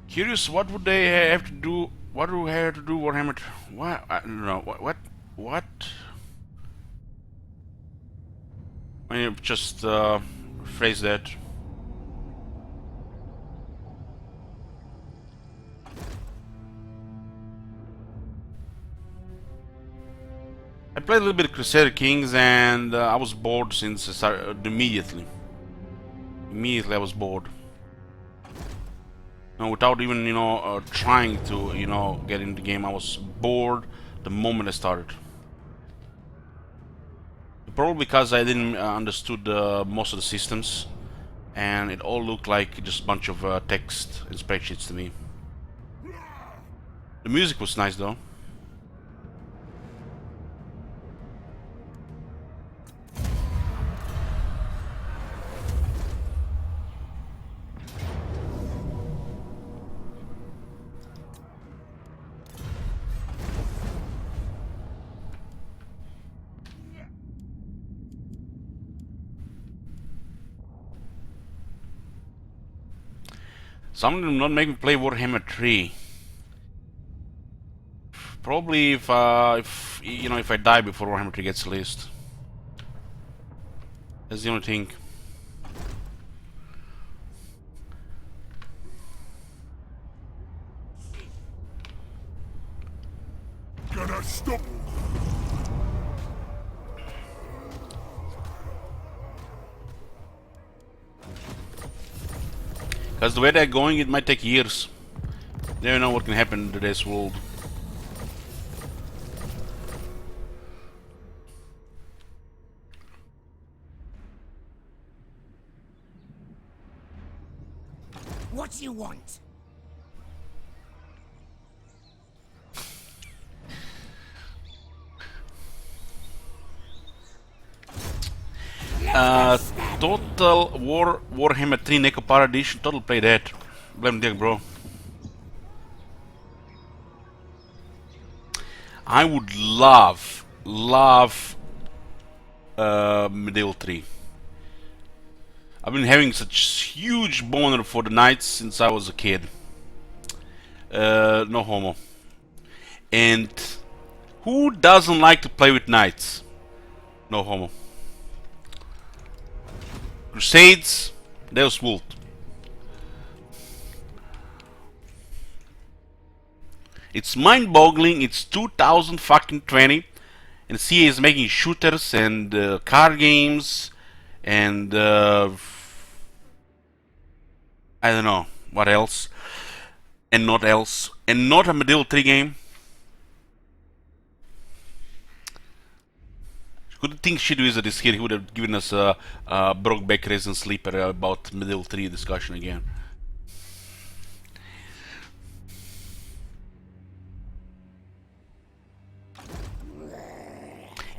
Curious, what would they have to do? What do we have to do Warhammer? What? I don't know. What? When you just phrase that. I played a little bit of Crusader Kings, and I was bored since I started, immediately. Immediately, I was bored. No, without even trying to get into the game, I was bored the moment I started. Probably because I didn't understood most of the systems, and it all looked like just a bunch of text and spreadsheets to me. The music was nice though. Some of them not make me play Warhammer 3. Probably if I die before Warhammer 3 gets released. That's the only thing. Gonna stop. Because the way they're going, it might take years. They don't know what can happen in today's world. What do you want? Total Warhammer 3 Neko Power Edition. Total play that. Blame Dick, bro. I would love Medieval 3. I've been having such huge boner for the knights since I was a kid. No homo. And who doesn't like to play with knights? No homo. Crusades, Deus Vult. It's mind-boggling. It's 2020, and CA is making shooters and car games, and I don't know what else, and not a Medieval 3 game. Good thing Shit Wizard is here. He would have given us a Brokeback Resin Sleeper about Medieval 3 discussion again.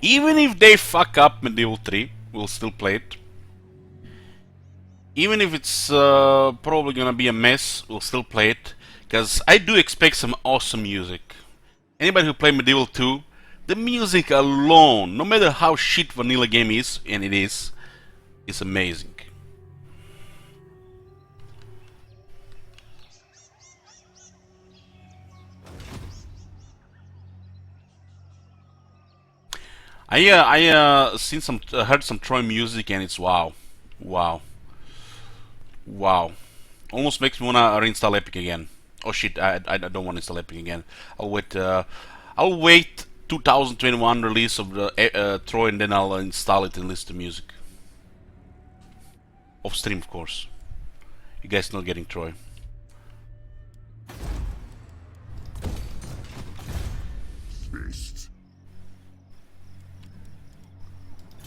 Even if they fuck up Medieval 3, we'll still play it. Even if it's probably gonna be a mess, we'll still play it. Because I do expect some awesome music. Anybody who played Medieval 2, the music alone, no matter how shit vanilla game is, and it is amazing. I seen some, heard some Troy music, and it's wow. Almost makes me wanna reinstall Epic again. Oh shit, I don't want to install Epic again. I'll wait 2021 release of the Troy, and then I'll install it and listen to music. Off stream, of course. You guys not getting Troy. Fist.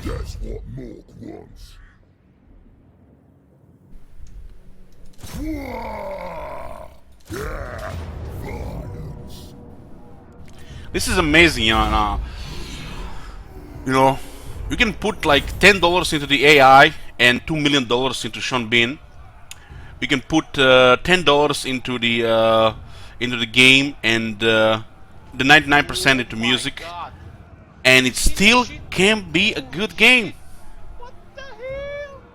That's what Mork wants. Yeah, violence. This is amazing, you know. You know, you can put like $10 into the AI and $2 million into Sean Bean. You can put $10 into the game and the 99% into music, God. and it still can be a good game.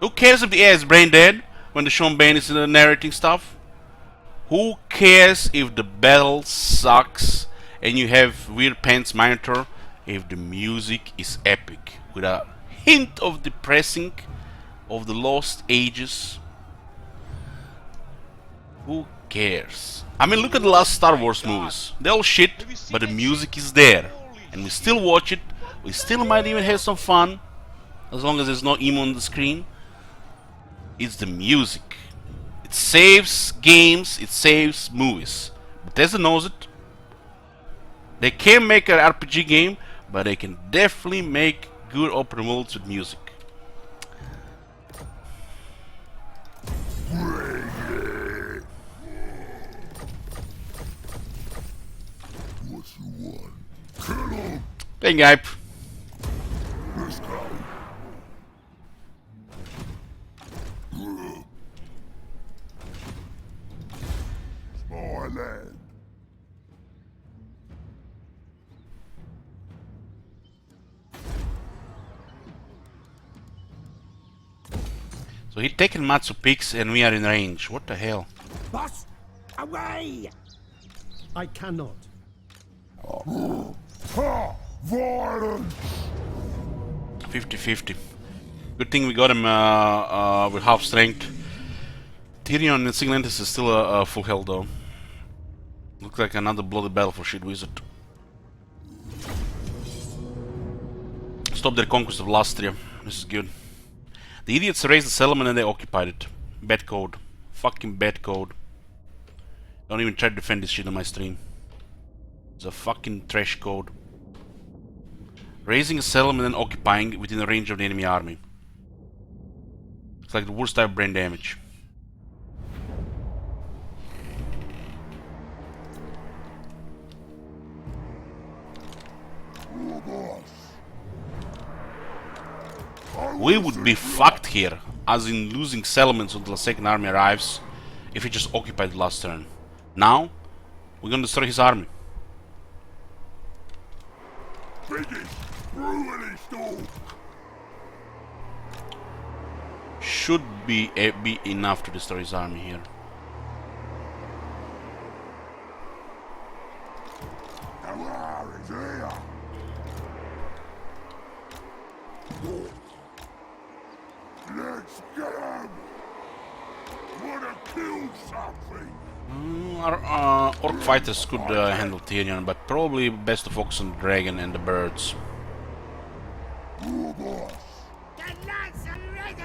Who cares if the AI is brain dead when the Sean Bean is narrating stuff? Who cares if the battle sucks and you have weird pants monitor if the music is epic with a hint of depressing of the lost ages? Who cares? I mean, look at the last Star Wars movies. They're all shit, but the music is there. And we still watch it. We still might even have some fun. As long as there's no emo on the screen. It's the music. It saves games, it saves movies. Bethesda knows it. They can make an RPG game, but they can definitely make good open worlds with music. What you want? Kill him! Thank you, hype. Let's go. It's my land. So he's taking Matsu Peaks and we are in range. What the hell? Boss, away! I cannot. Ha! Violence! 50-50. Good thing we got him with half strength. Tyrion and Siglantis is still a full health though. Looks like another bloody battle for shit wizard. Stop their conquest of Lastria. This is good. The idiots raised the settlement and they occupied it. Bad code. Fucking bad code. Don't even try to defend this shit on my stream. It's a fucking trash code. Raising a settlement and occupying within the range of the enemy army. It's like the worst type of brain damage. We would be fucked here, as in losing settlements until the second army arrives, if he just occupied the last turn. Now, we're gonna destroy his army. Biggest brutally stole. Should be enough to destroy his army here. The war is here. Let's get him. Wanna kill something? Our orc fighters could handle Tyrion, but probably best to focus on the dragon and the birds. Boss. The lads are ready!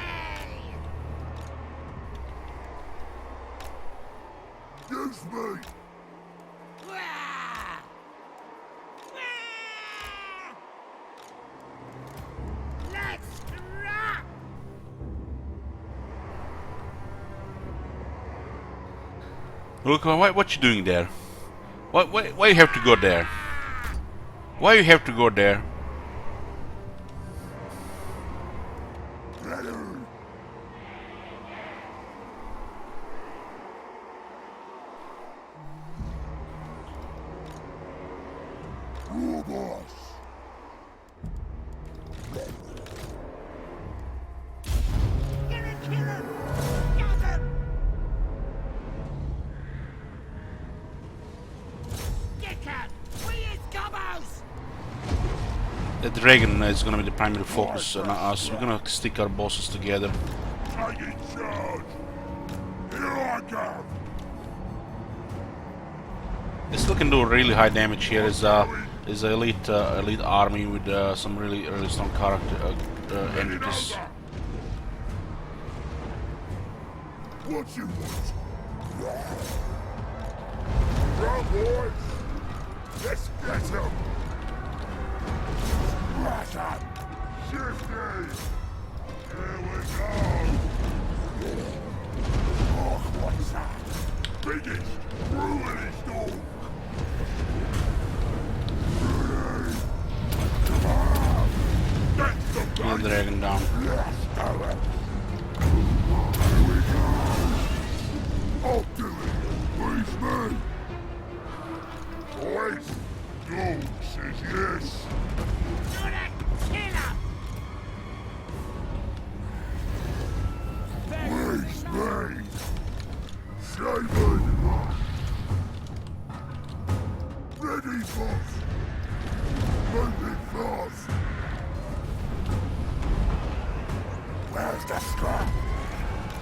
Use me. Wah! Wah! Let's rock! Look, what you doing there? Why you have to go there? Why you have to go there? Ready. Boss. Gonna kill him! Got him! Dickhead! We is gobos! The dragon is gonna be the primary focus on us. We're gonna stick our bosses together. Taking charge. Here I come. They still can do really high damage here. Is elite army with some really strong character entities. What you want? Run, boys. Let's get him. Smash him. Shifty. Here we go. Oh, what's that? Biggest, brutally storm. him down. I'll do it. Please, me. Boys, no says yes. Please, me. Shaman. Ready, boss. Moving fast. Where's the scrap?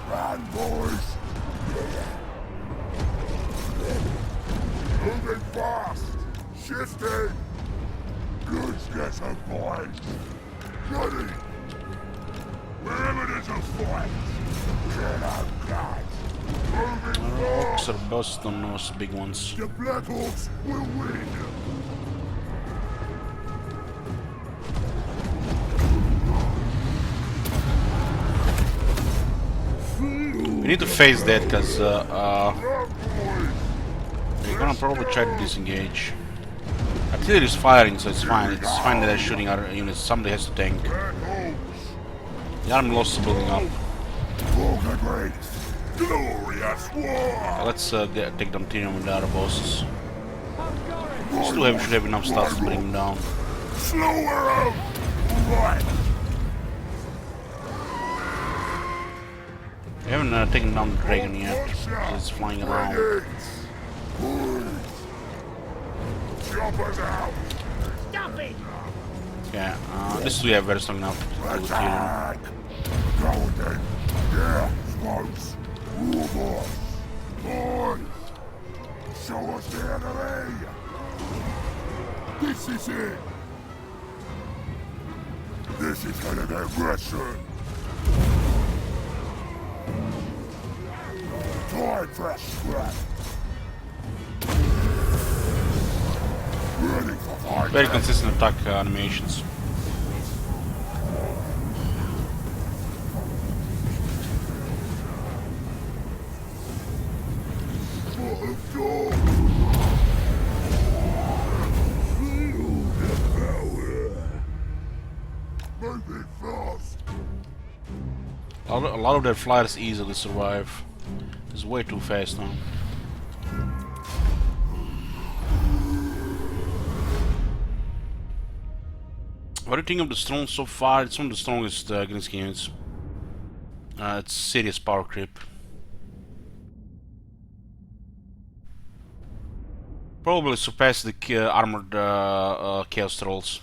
Run, boys. Moving fast. Shifting. Goods get a fight. Ready. Wherever there's a fight. Kill our guys. Moving fast. Orcs are bust on those big ones. The Black Hawks will win. We need to face that because Run, boys. they're gonna probably try to disengage. Artillery is firing, so it's fine. It's fine that they're shooting our units. Somebody has to tank. Black Hawks. The army loss is building up. Vulgar great. Glorious war. Let's take them Tyrion with the Ardboyz. Should have enough stuff to bring them down. Slower up. Right. We haven't taken down the dragon yet. It's flying around. Choppers out. Stop it! Yeah, this we have very strong enough to deal with Tyrion. Attack. Go then. Yeah, smokes. Rule boss. Boys. Show us the enemy. This is it. This is gonna get wrestling. Time for a scrap. Ready for fight. Very consistent attack animations. For a door. Feel the power. Moving fast. A lot of their flyers easily survive. It's way too fast now. What do you think of the strong so far? It's one of the strongest Grimgor units. It's serious power creep. Probably surpass the armored Chaos Trolls.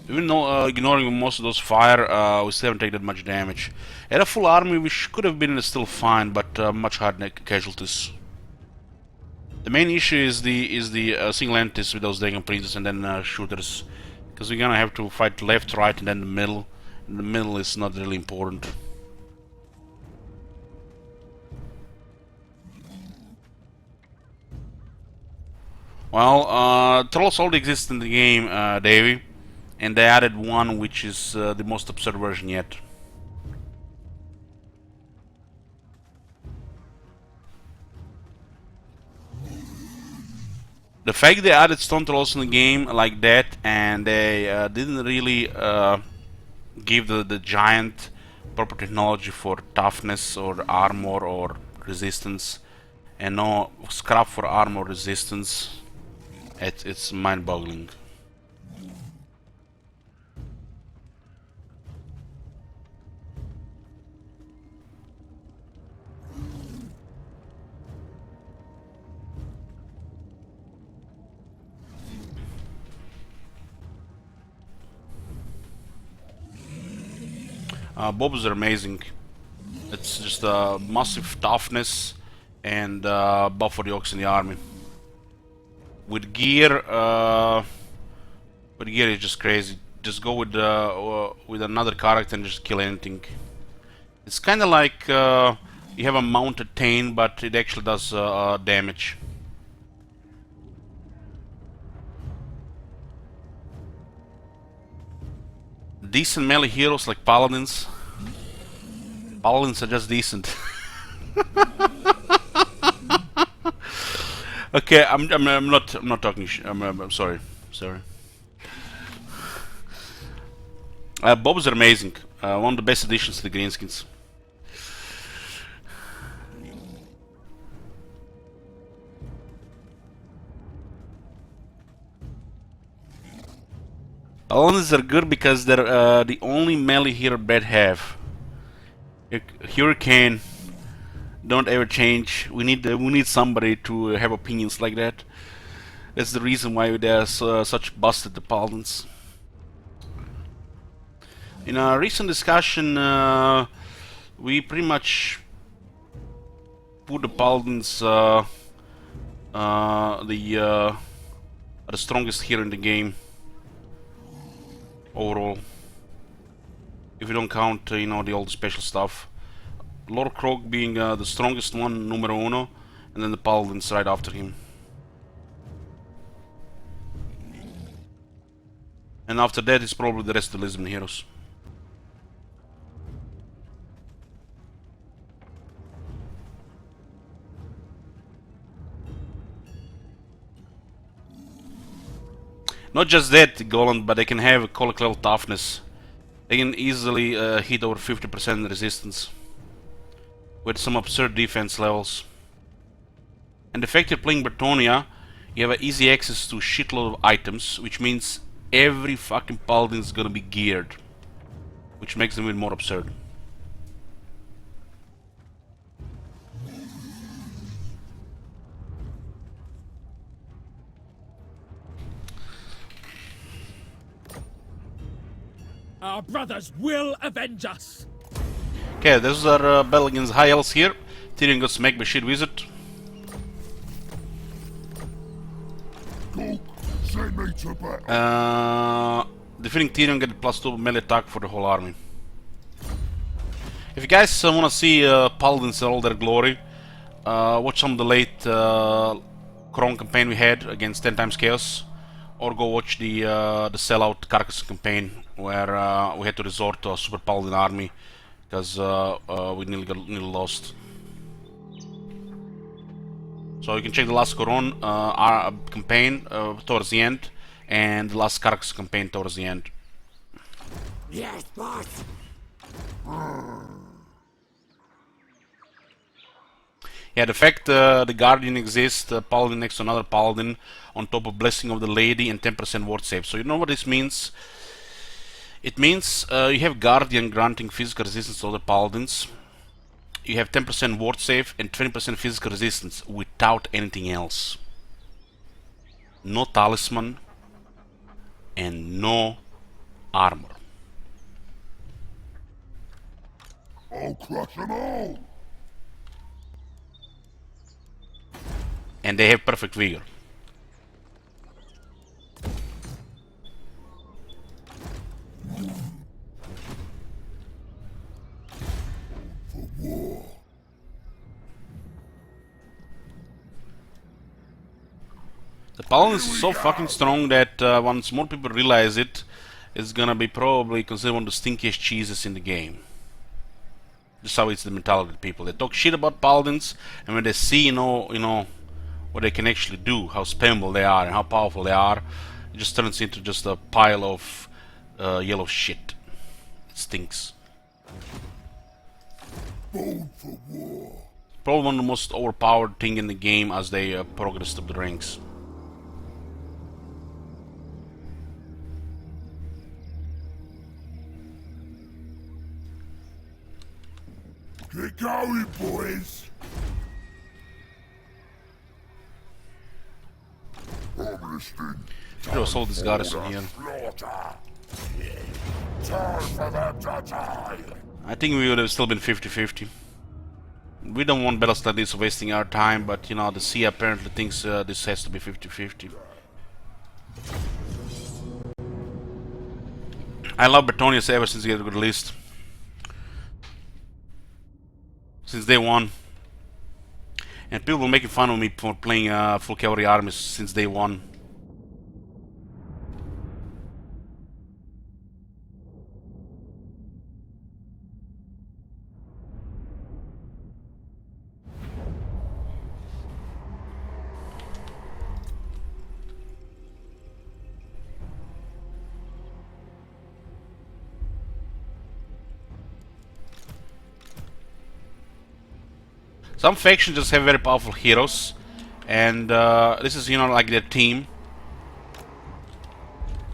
Even though ignoring most of those fire, we still haven't taken that much damage. At a full army, we could have been still fine, but much harder casualties. The main issue is the single entities with those dragon princes and then shooters, because we're gonna have to fight left, right, and then the middle. And the middle is not really important. Well, trolls already exist in the game, Davey. And they added one which is the most absurd version yet. The fact they added stone trolls in the game like that, and they didn't really give the giant proper technology for toughness or armor or resistance, and no scrap for armor resistance, it's mind-boggling. Bobs are amazing. It's just massive toughness and buff for the orcs in the army. With gear it's just crazy. Just go with another character and just kill anything. It's kind of like you have a mounted Thane, but it actually does damage. decent melee heroes like paladins. Paladins are just decent. Okay, I'm not talking. I'm sorry. Bobs are amazing. One of the best additions to the greenskins. Paladins are good because they're the only melee hero Bad have. Hurricane don't ever change. We need somebody to have opinions like that. That's the reason why there's such busted the Paladins. In a recent discussion, we pretty much put the Paladins the strongest hero in the game overall. If you don't count, you know, the old special stuff. Lord Krog being the strongest one, numero uno, and then the Paladins right after him. And after that, it's probably the rest of the Lisbon heroes. Not just that, Golan, but they can have a colic level toughness. They can easily hit over 50% resistance with some absurd defense levels. And the fact you're playing Bretonia, you have easy access to a shitload of items, which means every fucking paladin is gonna be geared, which makes them even more absurd. Our brothers will avenge us. Okay, this is our battle against high elves here. Tyrion got smacked by shit wizard. Go, send me to battle. Defeating Tyrion get +2 melee attack for the whole army. If you guys want to see paladins in all their glory, watch some of the late Kron campaign we had against 10 times Chaos, or go watch the sellout Carcass campaign where we had to resort to a super paladin army because we nearly lost. So you can check the last Coron campaign towards the end, and the last Carcass campaign towards the end. Yes, boss. Yeah, the fact the Guardian exists, Paladin next to another Paladin, on top of Blessing of the Lady and 10% ward save. So you know what this means? It means you have Guardian granting physical resistance to other Paladins. You have 10% ward save and 20% physical resistance without anything else. No talisman and no armor. I'll crush them all. And they have perfect vigor. For war. The Paladin is so fucking strong that once more people realize it, it's gonna be probably considered one of the stinkiest cheeses in the game. Just how it's the mentality of people. They talk shit about Paladins, and when they see, you know what they can actually do, how spammable they are, and how powerful they are, it just turns into just a pile of yellow shit. It stinks. Born for war. Probably one of the most overpowered thing in the game as they progress up the ranks. Get going, boys. I'm listening. Should have sold this garrison here. Slaughter. Time for them to die. I think we would have still been 50-50. We don't want battles like this wasting our time, but you know, the sea apparently thinks this has to be 50-50. I love Bretonius ever since he got released. Since day one. And people were making fun of me for playing full cavalry armies since day one. Some factions just have very powerful heroes, and this is, you know, like their team.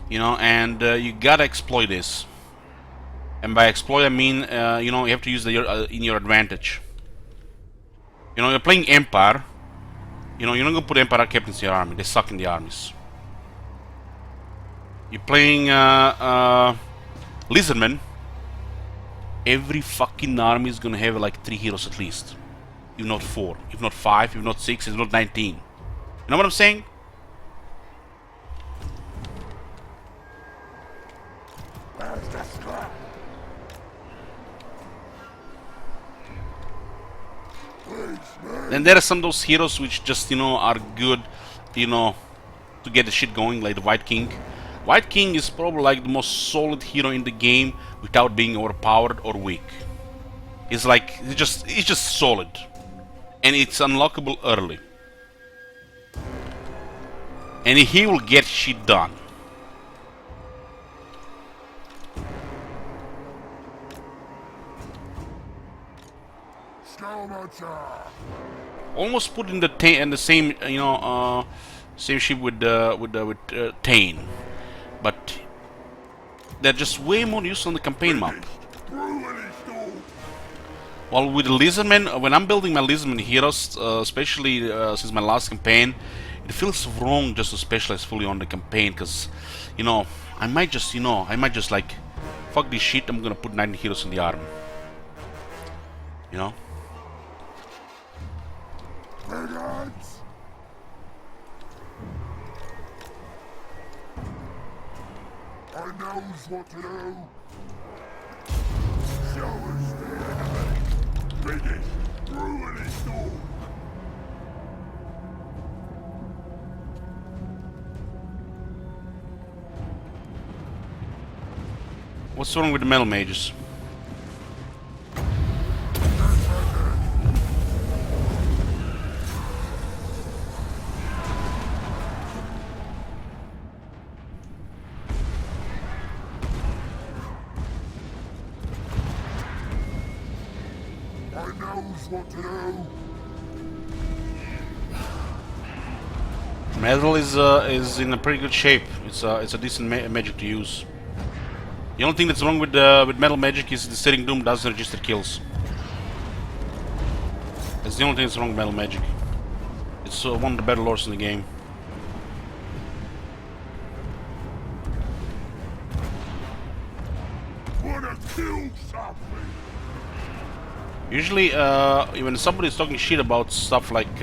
You know, and you gotta exploit this. And by exploit, I mean, you know, you have to use in your advantage. You know, you're playing Empire. You know, you're not gonna put Empire captains in your army. They suck in the armies. You're playing Lizardmen. Every fucking army is gonna have like 3 heroes at least. If not 4, if not 5, if not 6, if not 19. You know what I'm saying? Then there are some of those heroes which just, you know, are good, you know, to get the shit going, like the White King. White King is probably like the most solid hero in the game without being overpowered or weak. It's like, it's just solid. And it's unlockable early. And he will get shit done. Almost put in the same, you know, same ship with Tane, but they're just way more useful on the campaign map. While with the Lizardmen, when I'm building my Lizardmen heroes, especially since my last campaign, it feels wrong just to specialize fully on the campaign, because, you know, I might just like, fuck this shit, I'm gonna put 19 heroes in the army. You know? I knows what to do. Show us the enemy. Biggest, ruinous dog. What's wrong with the metal mages? What to do? Metal is in a pretty good shape. It's a decent magic to use. The only thing that's wrong with metal magic is the Setting Doom doesn't register kills. That's the only thing that's wrong with metal magic. It's one of the better lores in the game. Wanna kill something? Usually, when somebody's talking shit about stuff like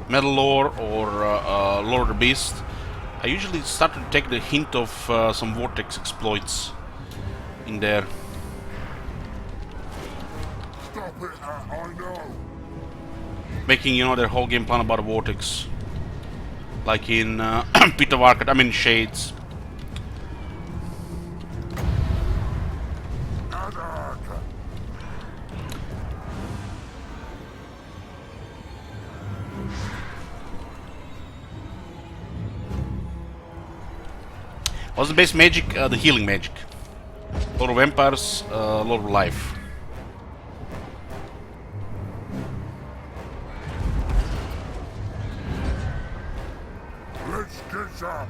metal lore or lore of the beast, I usually start to take the hint of some vortex exploits in there. Stop it, I know. Making, you know, their whole game plan about a vortex, like in Pit of Arcade, I mean Shades. What's the best magic? The healing magic. Lord of Empires, Lord of Life. Let's get some.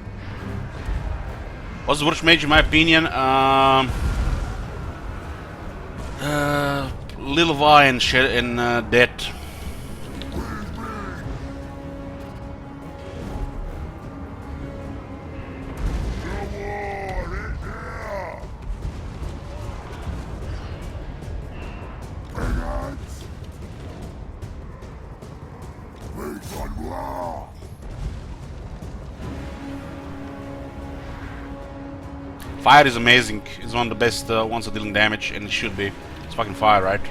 What's the worst mage in my opinion? Little Vi and Death. Fire is amazing. It's one of the best ones at dealing damage, and it should be. It's fucking fire, right?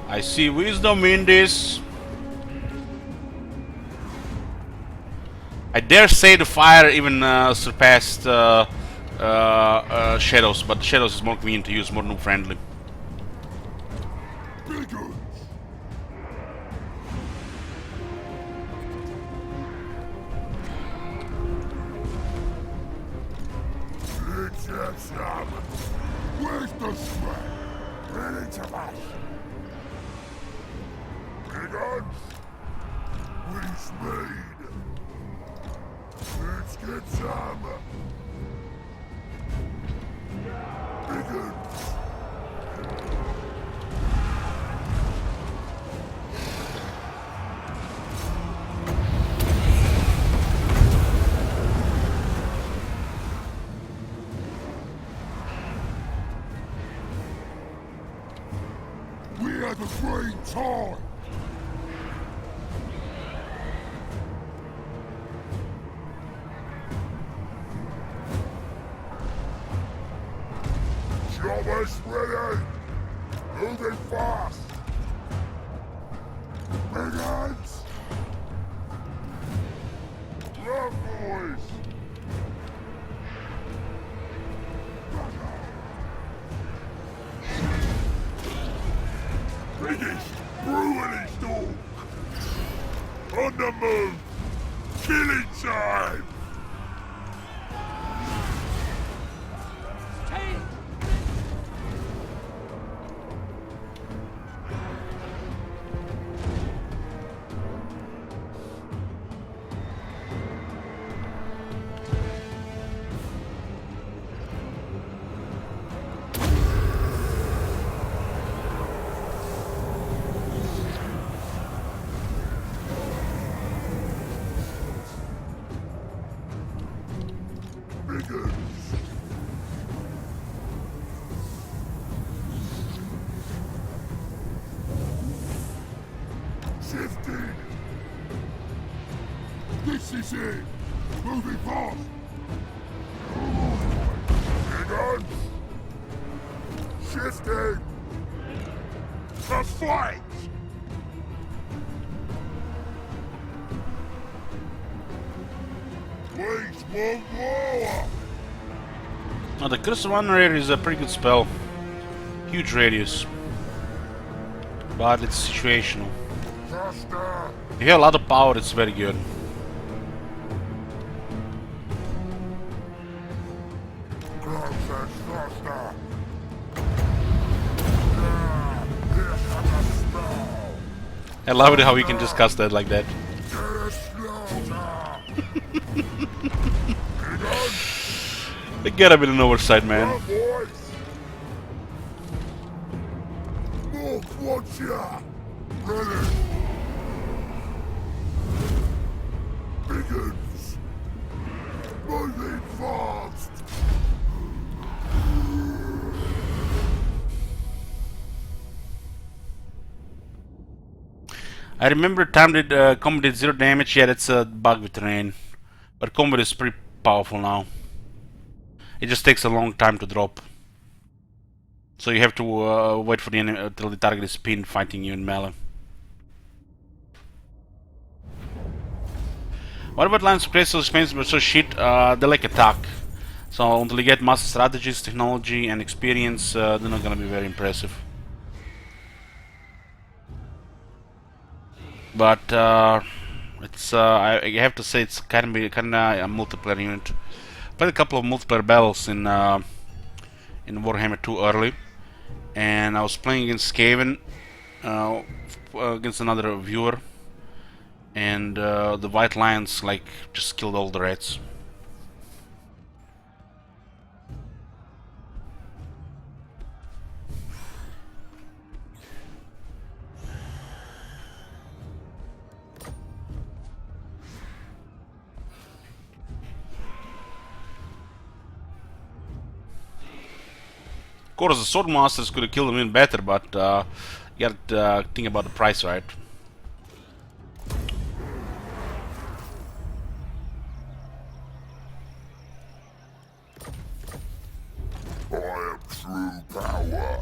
I see wisdom in this. I dare say the fire even surpassed Shadows, but Shadows is more convenient to use, more noob friendly. Where's the sweat? Ready to fight. Big guns. We speed. Let's get some. Big guns. We are the great time. Jobbers ready. Moving fast. Big hands. Ardboyz. Biggest, brutally dog. On the move. Killing time. Biggins. Shifting. This is it. Moving fast. Biggins. Shifting. The fight. Please move lower. Now the Curse Runner is a pretty good spell. Huge radius. But it's situational. Faster. If you have a lot of power, it's very good. Ground says faster. Here comes a spell. I love it how you can just cast that like that. Get a slaughter. Biggins. They get a bit an oversight, man. Ardboyz. Look, watch ya. Ready. Biggins. Moving fast. I remember time that combat did 0 damage. Yeah, that's a bug with rain. But combat is pretty powerful now. It just takes a long time to drop. So you have to wait for the enemy until the target is pinned fighting you in melee. What about lines of crystal expensive but so shit? They like attack. So until you get master strategies, technology and experience, they're not gonna be very impressive. But it's I have to say it's kinda a multiplayer unit. Played a couple of multiplayer battles in Warhammer 2 early, and I was playing against Skaven, against another viewer, and the White Lions like just killed all the reds. Of course, the Sword Masters could have killed him in better, but you gotta think about the price, right? I am true power.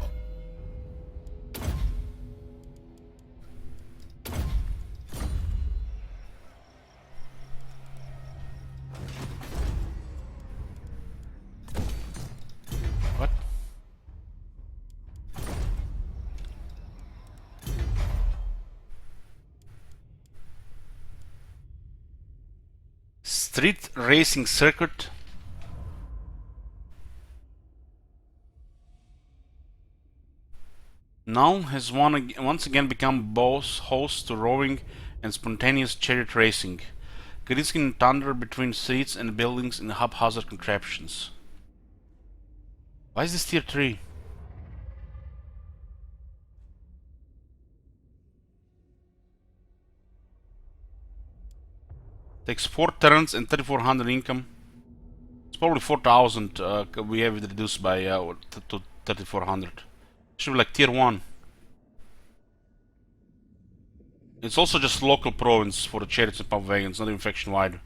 What? Street racing circuit? Null has once again become both host to rowing and spontaneous chariot racing, grisking thunder between streets and buildings in haphazard contraptions. Why is this tier 3? Takes 4 turns and 3400 income. It's probably 4000 we have it reduced by to 3400. Should be like tier 1. It's also just local province for the chariots and pump wagons, not even faction wide.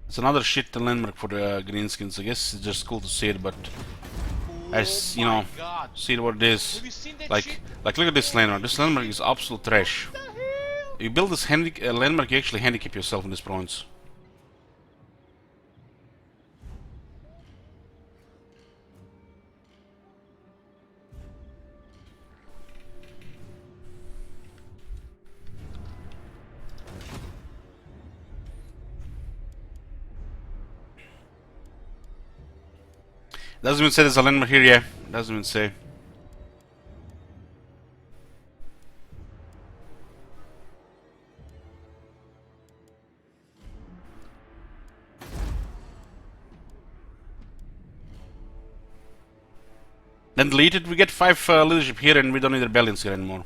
It's another shit landmark for the greenskins. I guess it's just cool to see it, but as you know, see what it is. Like look at this landmark. This landmark is absolute trash. If you build this landmark, you actually handicap yourself in this province. Doesn't even say there's a landmark here, yeah. Doesn't even say. Then delete it, we get 5 leadership here and we don't need rebellions here anymore.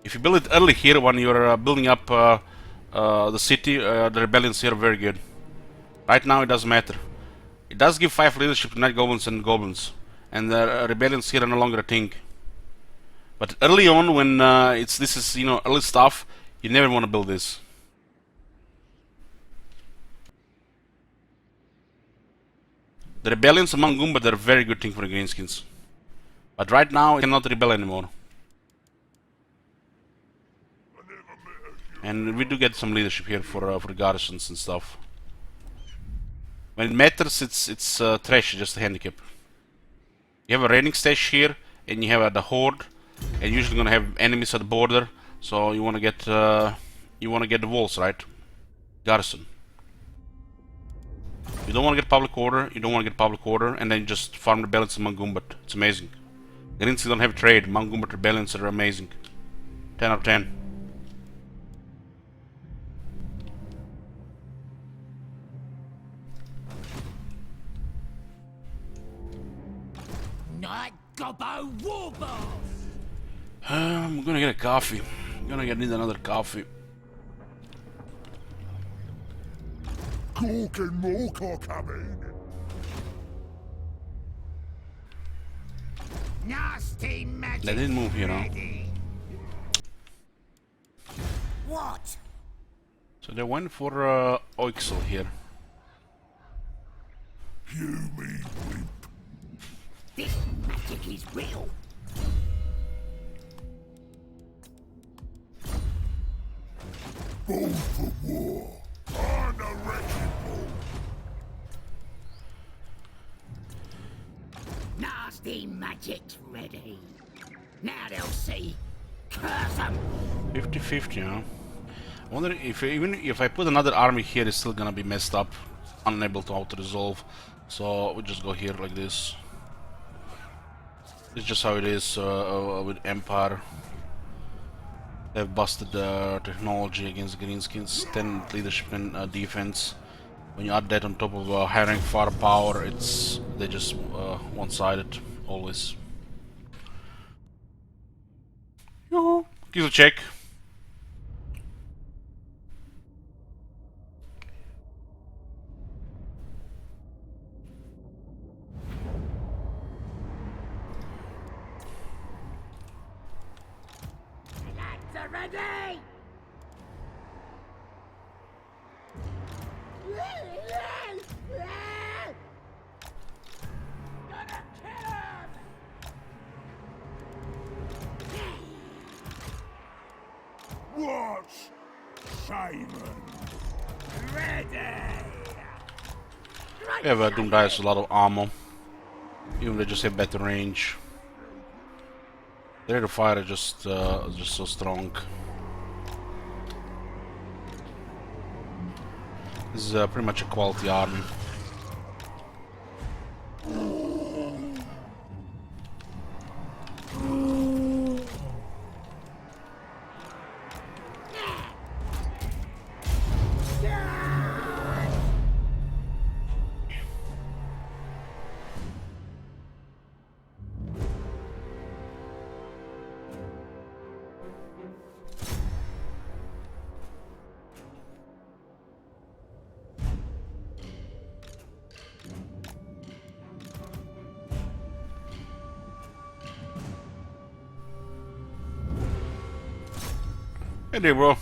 If you build it early here when you're building up the city, the rebellions here are very good. Right now it doesn't matter. It does give 5 leadership to night goblins and goblins, and the rebellions here are no longer a thing. But early on, when this is early stuff, you never want to build this. The rebellions among Goomba are a very good thing for the greenskins, but right now it cannot rebel anymore. And we do get some leadership here for the garrisons and stuff. When it matters, it's trash, just a handicap. You have a raiding stage here, and you have the horde, and you're usually gonna have enemies at the border, so you wanna get the walls, right? Garrison. You don't wanna get public order, and then you just farm rebellions among Goomba. It's amazing. Greens don't have trade, among Goomba rebellions are amazing. 10 out of 10. Night Gobbo Warboss! I'm gonna get a coffee. Need another coffee. Cork and Morkor coming. Nasty magic. They didn't move here, huh? What? So they went for Oixel here. You me wimp. This magic is real. Bold for war. On a wrecking ball. Nasty magic's ready. Now they'll see. Curse 'em. 50-50, huh? I wonder if even if I put another army here, it's still gonna be messed up, unable to auto-resolve. So we just go here like this. It's just how it is with Empire. They've busted technology against greenskins, 10 leadership and defense. When you add that on top of high rank firepower, they just one-sided always. Yo, give it a check. Lads are ready. Gonna kill 'em. Watch, Simon. Ready. Yeah, Doom has a lot of armor. Even they just have better range. The rate of fire is just so strong. This is pretty much a quality army. Hey there, bro.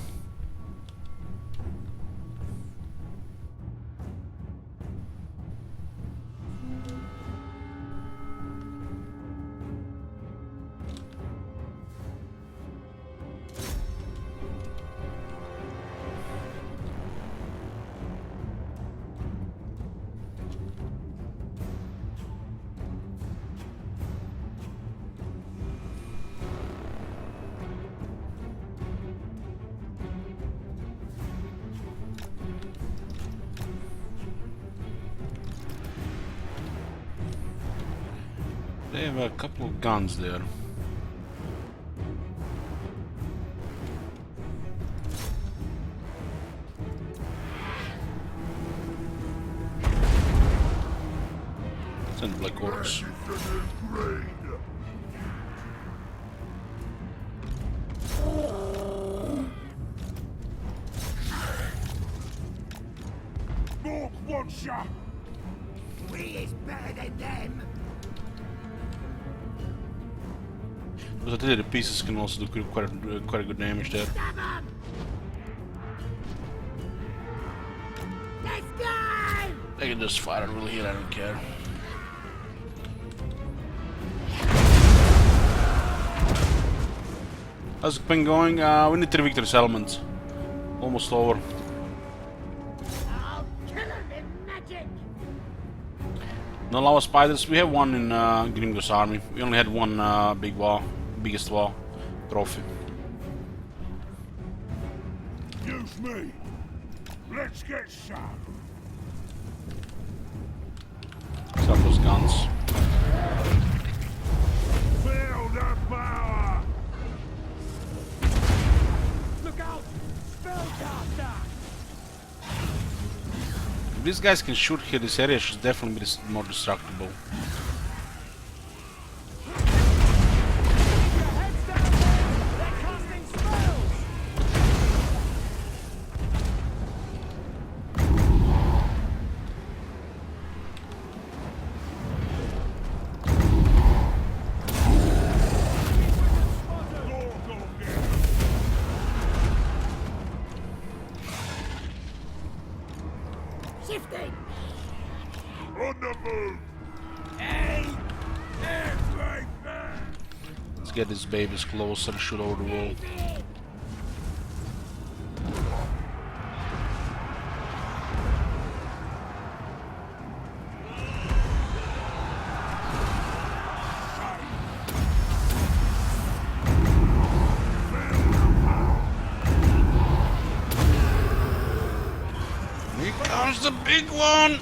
They have a couple of guns there. Send Black Orcs. Mork wants ya! We is better than them. Because I think the pieces can also do quite a good damage there. Stab 'em! Let's go! They can just fire and really hit, I don't care. How's it been going? We need 3 victory settlements. Almost over. I'll kill him in magic! No lava spiders. We have one in Grimgor's army. We only had one biggest wall trophy. Use me! Let's get some! Stop those guns. Feel the power! Look out! Spellcaster! If these guys can shoot here, this area should definitely be more destructible. Your heads down there! They're casting spells! Shifting! On the move! Hey! Everything! Let's get these babies closer and shoot over the wall. Here comes the big one!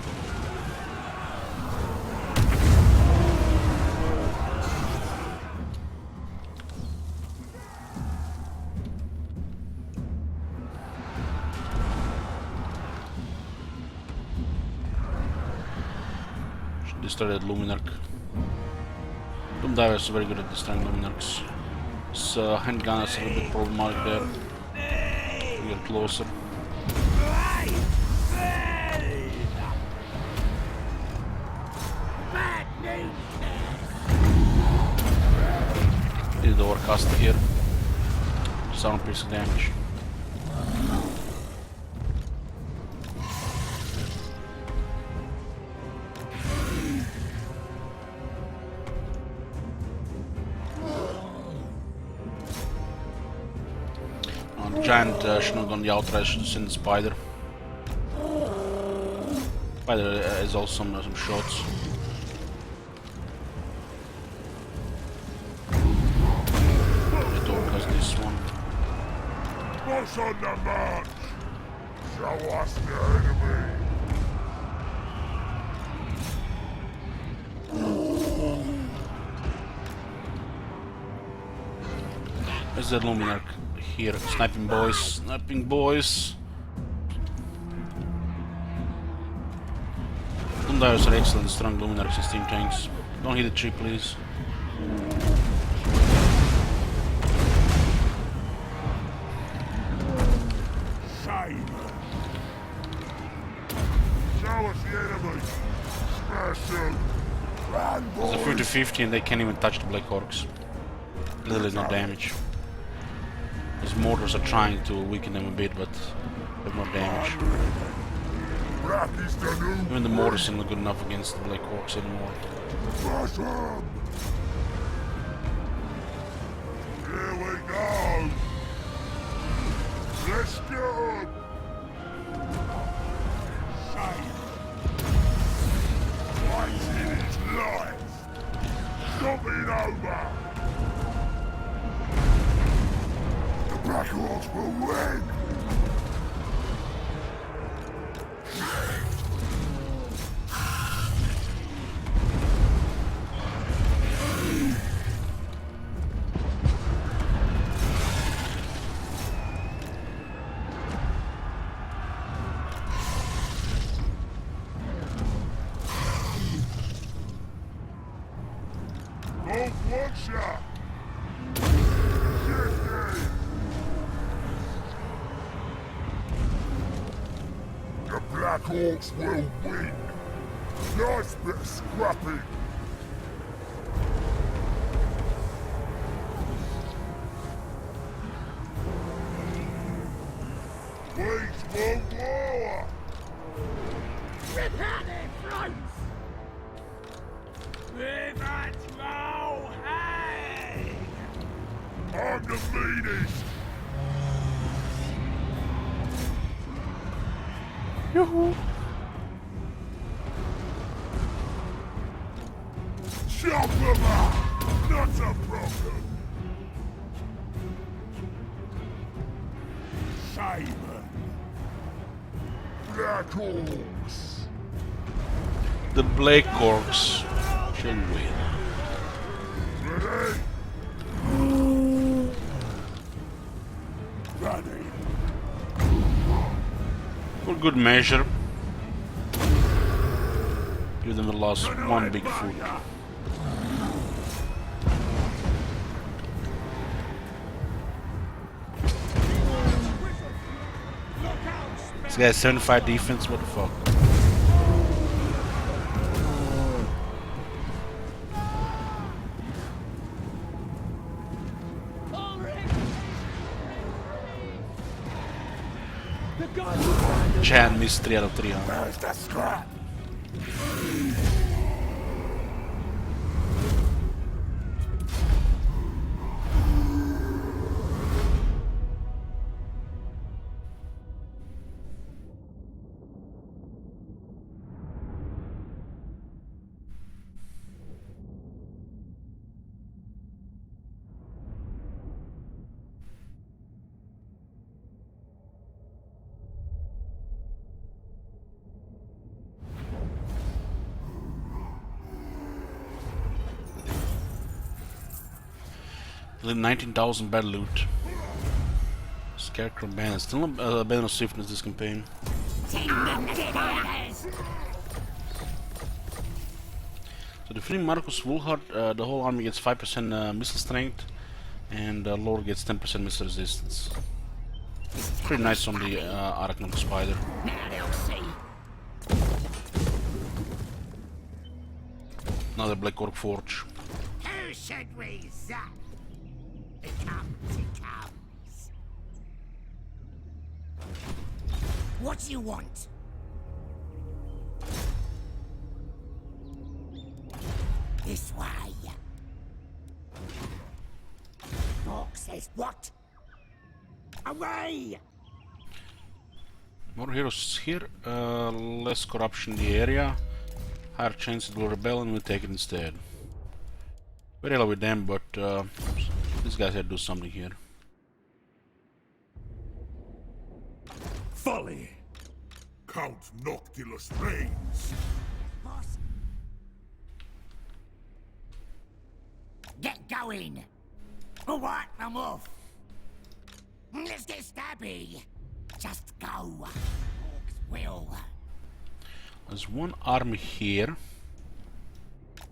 Should destroy that Luminarch. Doom Divers are very good at destroying Luminarchs. This handgun is a little bit problematic there. We get closer. Bad news! Need the Overcaster here. Sound piercing damage. Giant should not on the outright, should send the spider. Spider has also some shots. Troops on the march! Show us the enemy! Where's the Luminarch? Here, sniping boys, sniping boys. Doomdivers are excellent, strong Luminarchs and steam tanks. Don't hit the tree, please. Shame! Show us the enemy! Smash them! Run, There's a boys! 50-50 and they can't even touch the Black Orcs. Literally no damage. His mortars are trying to weaken them a bit, but have more damage. Black is the new... Even the mortars are not good enough against the Black Orcs anymore. Smash them! Here we go! Let's go! Shame! Fighting is life! Stopping over! The Black Orcs will win! Both one shot! The Black Orcs will win! Nice bit of scrapping! Wait for more! Rip out their throats! I'm the meanest! Yoo-hoo! Chop them up! Not a problem! Simon! Black Orcs! The Black Orcs shall win. Ready? Ready! For good measure, give them the last one big food. This guy has 75 defense, what the fuck? Chan missed 3 out of 3, huh? Where's the scrap? Only 19,000 bad loot. Scarecrow ban. Still no ban of swiftness this campaign. So defeating Marcus Woolhart, the whole army gets 5% missile strength, and Lord gets 10% missile resistance. Pretty nice on the Arachnog Spider. Now they'll see. Another Black Orc Forge. Who should we zap? It comes, it comes. What do you want? This way. Bork says what? Away! More heroes here, less corruption in the area, higher chance it will rebel and we'll take it instead. Very low with them, but these guys had to do something here. Folly! Count Noctilus reigns! Boss. Get going! All right, I'm off. Let's get stabby. Just go. Orcs will. There's one army here,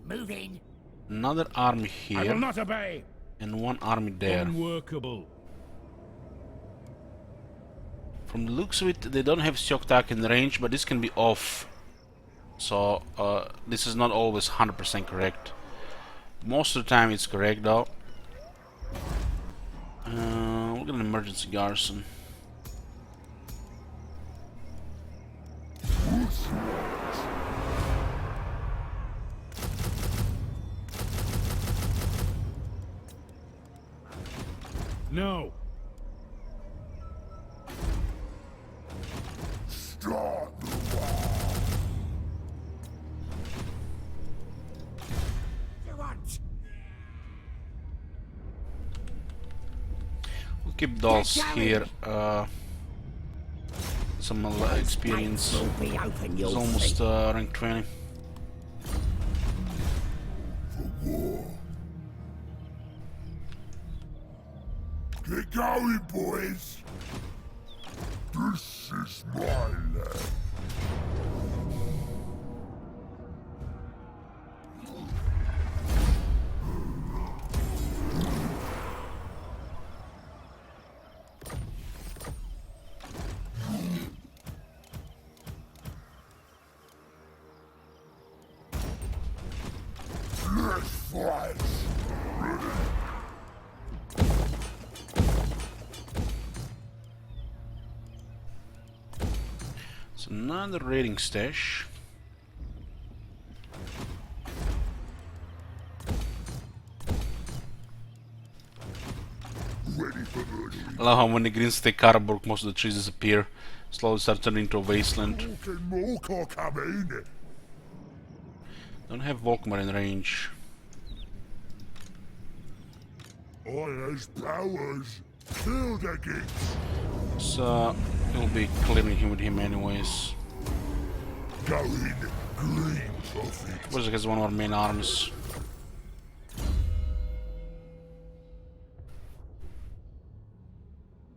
Moving. another army I here, will not obey. and one army there. Unworkable. From the looks of it, they don't have shock attack in range, but this can be off. So this is not always 100% correct. Most of the time it's correct though. We'll get an emergency garrison. No. Start the You want? We'll keep dolls here. Some experience. Will be open, He's you'll almost see. rank 20. Get going, boys! This is my land. Let's fight! It's another raiding stash. Ready for murdering. I love how when the Greens take Ardboyz, most of the trees disappear. Slowly start turning into a wasteland. Can Morkor come in? Don't have Volkmar in range. I has powers. Kill the geeks. So we'll be clearing him with him anyways. Go in, green prophet. Where's against one of our main armies?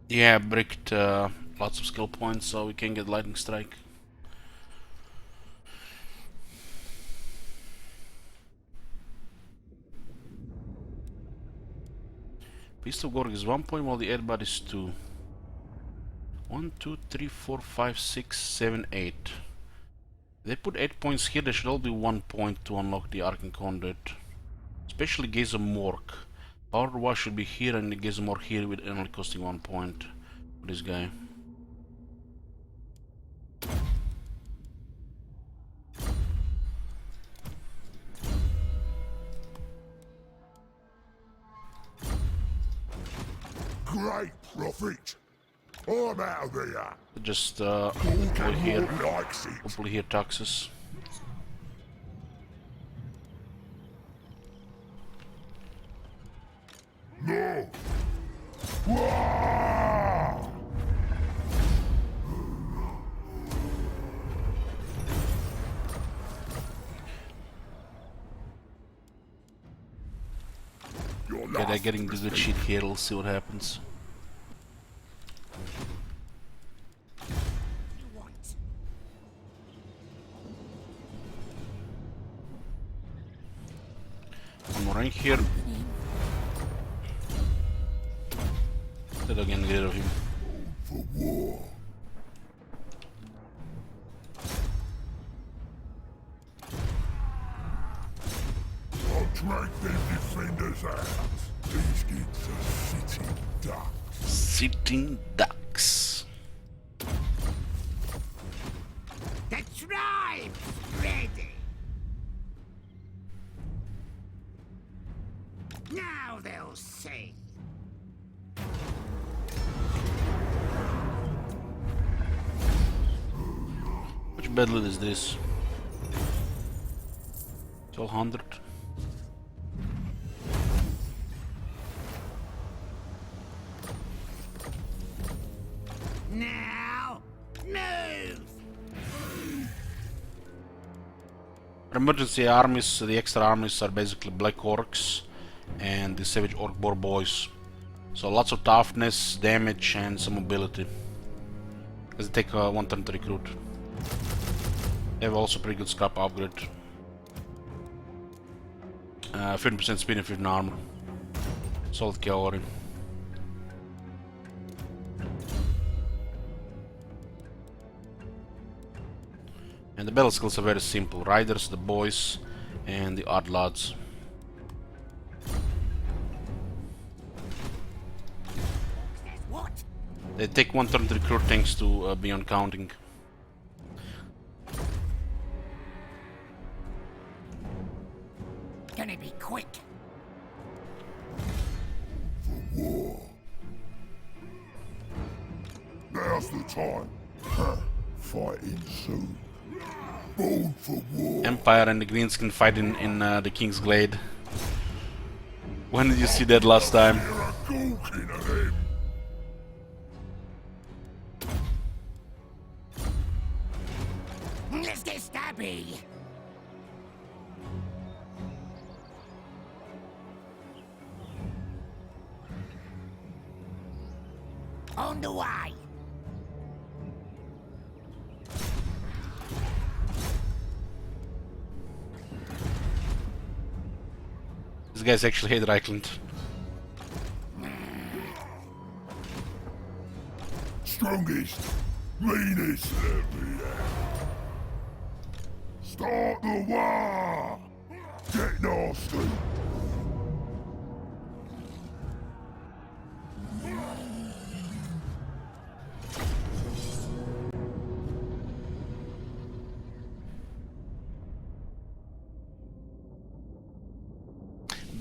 Yeah, bricked lots of skill points so we can get lightning strike. Beast of Gorg is 1 point while the Ardboyz is 2. 1, 2, 3, 4, 5, 6, 7, 8. They put 8 points here, there should all be 1 point to unlock the Arcane Conduit. Especially Gazemork. Ardboyz should be here and the Gazemork here with only costing 1 point for this guy. Great prophet. I'm out of there. Just hopefully here, Likes it. hopefully here taxes. No. Wah! Your Yeah, they're last getting the good shit here, we'll see what happens. You want? One more rank here. Instead of getting rid of him. for war. I'll drag them defenders out. These kids are sitting ducks. Sitting ducks. The tribe's ready. Now they'll see. Which battle is this? 1200. Now emergency armies, the extra armies are basically black orcs and the savage orc boys. So lots of toughness, damage, and some mobility. As they take 1 turn to recruit. They have also pretty good scrap upgrade. 50% speed and 50 armor. Solid cavalry. And the battle skills are very simple. Riders, the boys, and the Ardboyz. What? They take 1 turn to recruit tanks to be on counting. Gonna be quick. Now's the time. Fighting soon. Born for war. Empire and the Greenskin fight in the King's Glade. When did you see that last time? You're a gawking at him. Let's get stabby. On the way. These guys actually hate Reichland. Strongest, meanest, let me out. Start the war. Get nasty.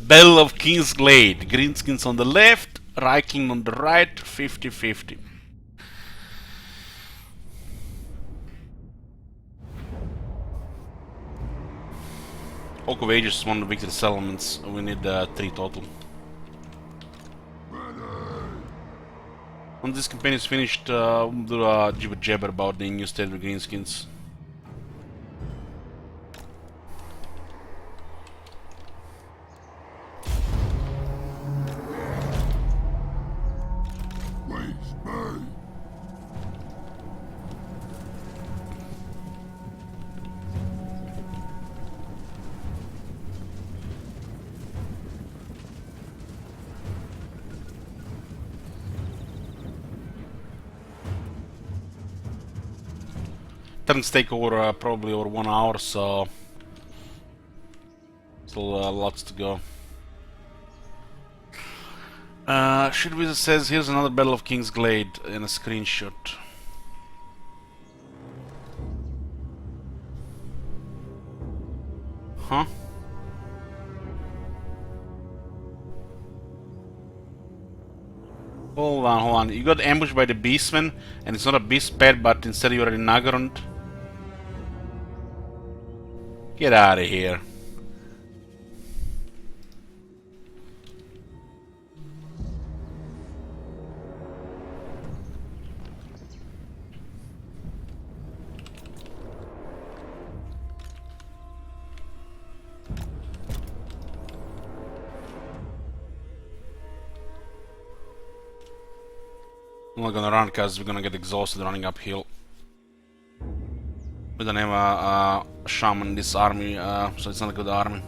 Battle of King's Glade. Greenskins on the left, Reichland on the right, 50-50. Oak of Ages is one of the victory settlements. We need 3 total. When this campaign is finished, we'll do a jibber jabber about the new state of the Greenskins. Please, me. Turns take over probably over 1 hour, so still lots to go. Should Wizard says here's another Battle of King's Glade in a screenshot. Huh? Hold on. You got ambushed by the Beastman, and it's not a beast pet, but instead you're in Nagarond. Get out of here. I'm not gonna run because we're gonna get exhausted running uphill. We don't have a shaman in this army, so it's not a good army.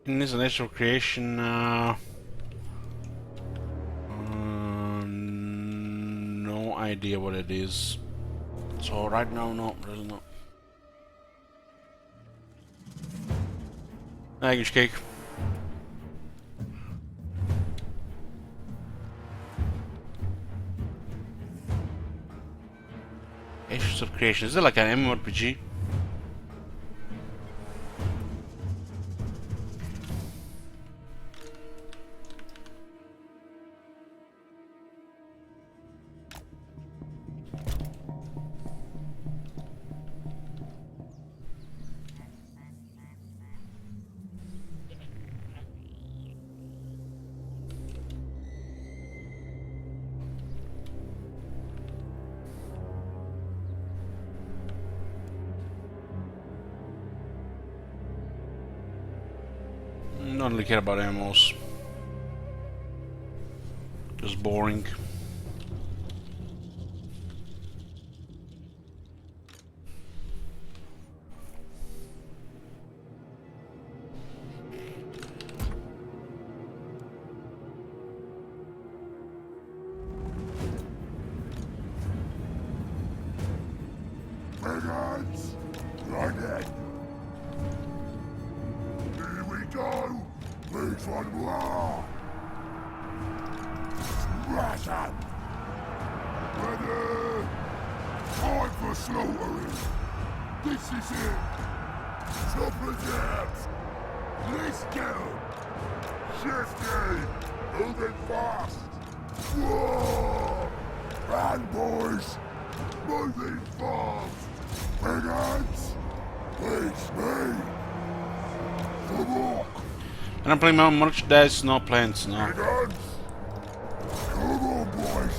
is a natural creation. No idea what it is. So right now, no, really not. English cake. Ashes of Creation. Is it like an MMORPG? Don't really care about MMOs. Just boring. Minutes! Running! Here we go! Please one more! Smash him! Ready! Time for slaughtering! This is it! Chopper jabs! Let's go! Shifty! Moving fast! Whoa! Ardboyz! Moving fast! Minutes! Please me! Come on! And I'm playing my own merchandise, no plans, no. Minutes! Come on, boys!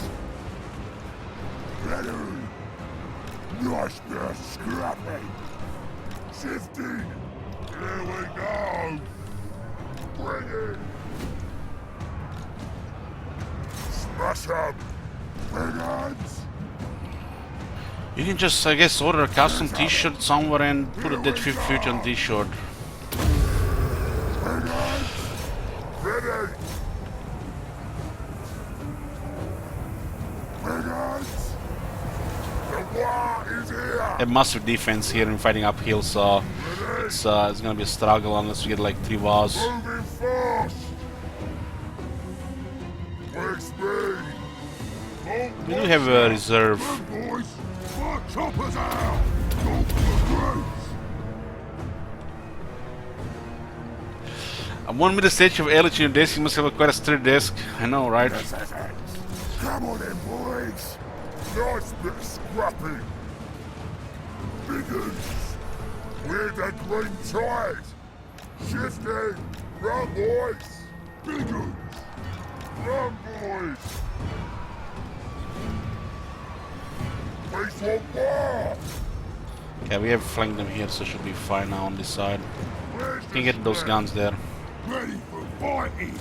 Ready! Nice bit of scrapping! Shifting! Here we go! Bring it! Smash him! Minutes! You can just, I guess, order a custom t-shirt somewhere and put a Dead 50 on t-shirt. Ready! Minutes! The war is here! A massive defense here in fighting uphill, so it's gonna be a struggle unless we get like 3 wars. Moving fast! With speed! We do have a reserve. Boys! Our choppers out! Go for the graves! A 1 meter stage of LH in your desk, you must have quite a sturdy desk. I know, right? Come on in, boys! Nice bit of scrapping! Biggins! We're the green tide! Shifting! Run, boys! Biggins! Run, boys! Place one more! Okay, we have flanked them here, so should be fine now on this side. Where's Can get those guns there. Ready for fighting!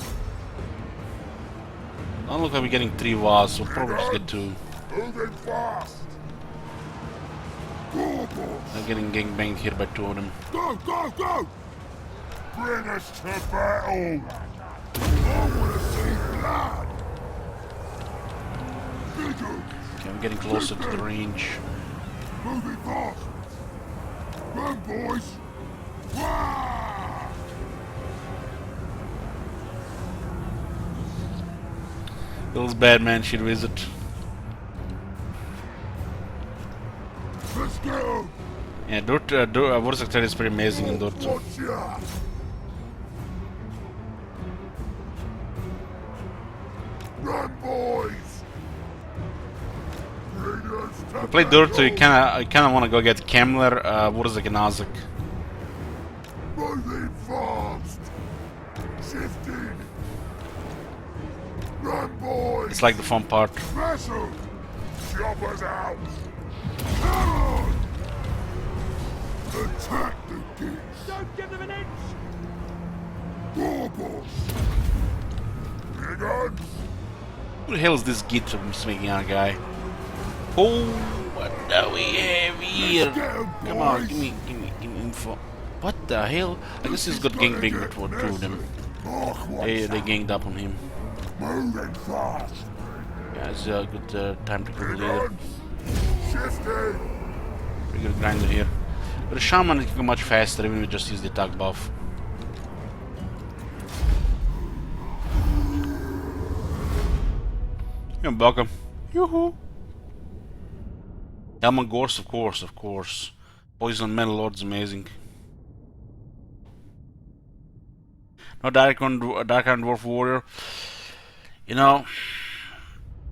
Don't look like we're getting 3 wars, so we'll probably just get 2. Moving fast! Go, boys! I'm getting gangbanged here by 2 of them. Go, go, go! Bring us to battle! I want to see blood! Bigger! Okay, we're getting closer to the range. Moving fast! Run, boys! Wah! Bill's bad man should visit. Let's go! Yeah, Warsaw Thread is pretty amazing in Dort. Watch ya! Run, boys! We play Dort, so you kinda wanna go get Kemmler, Warsaw and Azak. Moving fast! Shifting! Run, boys! It's like the fun part. Smash 'em! Choppers out! Come on! Attack the geeks! Don't give them an inch! Go, boss! Big guns! Who the hell is this git speaking our guy? Oh, what do we have here? Get 'em, Come on, boys. give me info. What the hell? I guess he's got gangbang between two of them. They ganged up on him. Moving fast. Yeah, it's a good time to kill the leader. Shifting. Pretty good grinder here. But the shaman can go much faster even if we just use the attack buff. Yeah, welcome. Yoo-hoo. Elmagor's, of course. Poison Metal Lord's amazing. No Dark Iron Dwarf Warrior. You know,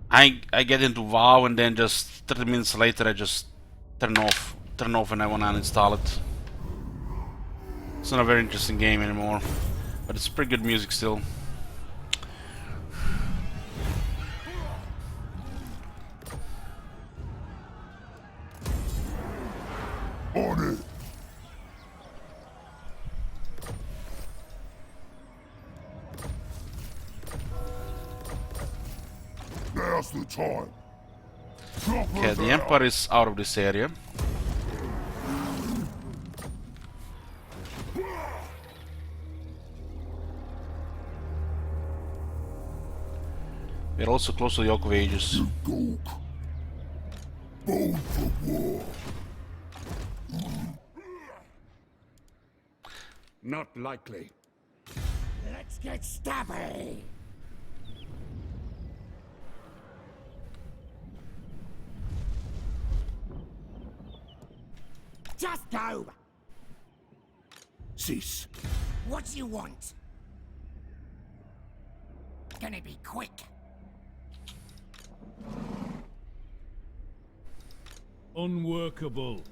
I get into WoW and then just 30 minutes later I just turn off and I wanna uninstall it. It's not a very interesting game anymore, but it's pretty good music still. On it. Now's the time. Okay, the Empire is out of this area. We're also close to the Oak of Ages. Gork. Born for war. Not likely. Let's get stabby. Just go. Cease. What do you want? Gonna be quick. Unworkable.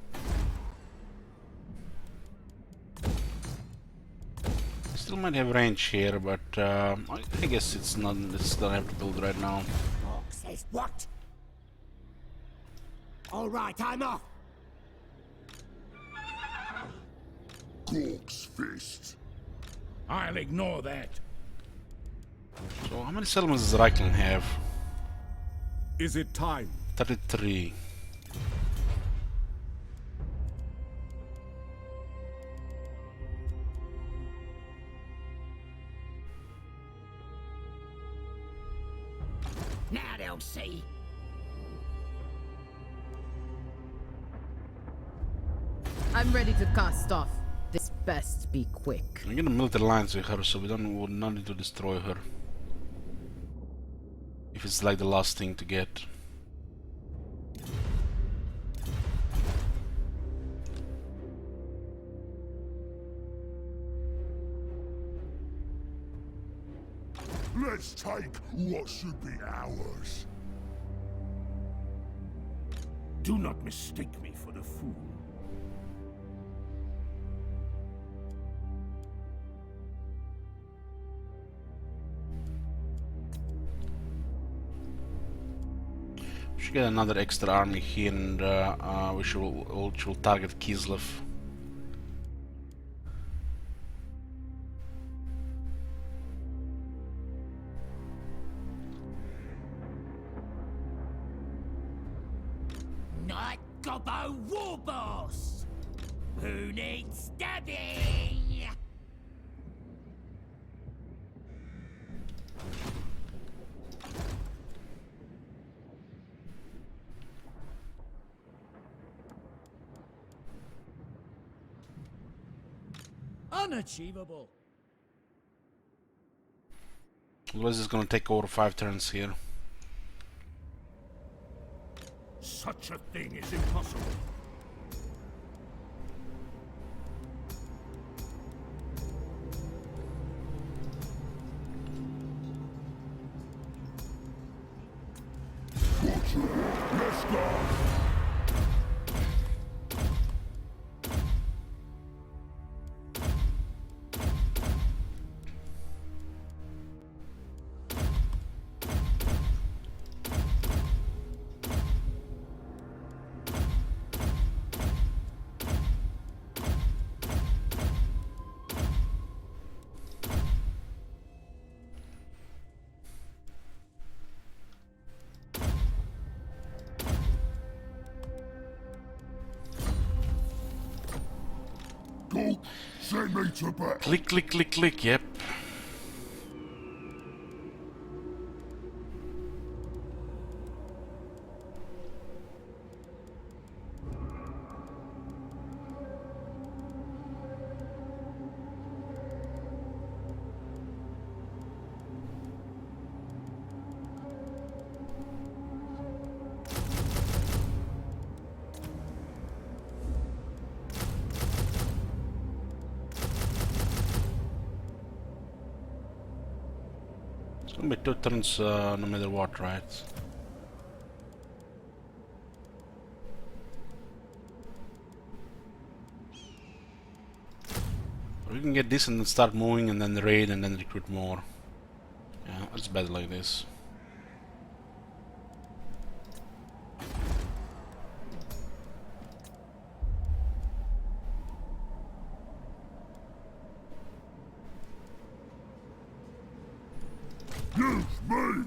Still might have range here, but I guess it's not. It's not have to build right now. Orc says what? All right, I'm off. Gork's fist. I'll ignore that. So how many settlements does Reichland have? Is it time? 33. Now they'll see. I'm ready to cast off. This best be quick. I'm gonna military alliance with her, so we would not need to destroy her. If it's like the last thing to get. Let's take what should be ours. Do not mistake me for the fool. We should get another extra army here, and we should target Kislev. Night Gobbo Warboss! Who needs stabbing? Unachievable. Otherwise it's gonna take over 5 turns here. Such a thing is impossible. Let's go. me to battle. Click, click, click, click, yep. It's gonna be 2 turns no matter what, right? We can get this and then start moving and then raid and then recruit more. Yeah, it's better like this. Use me.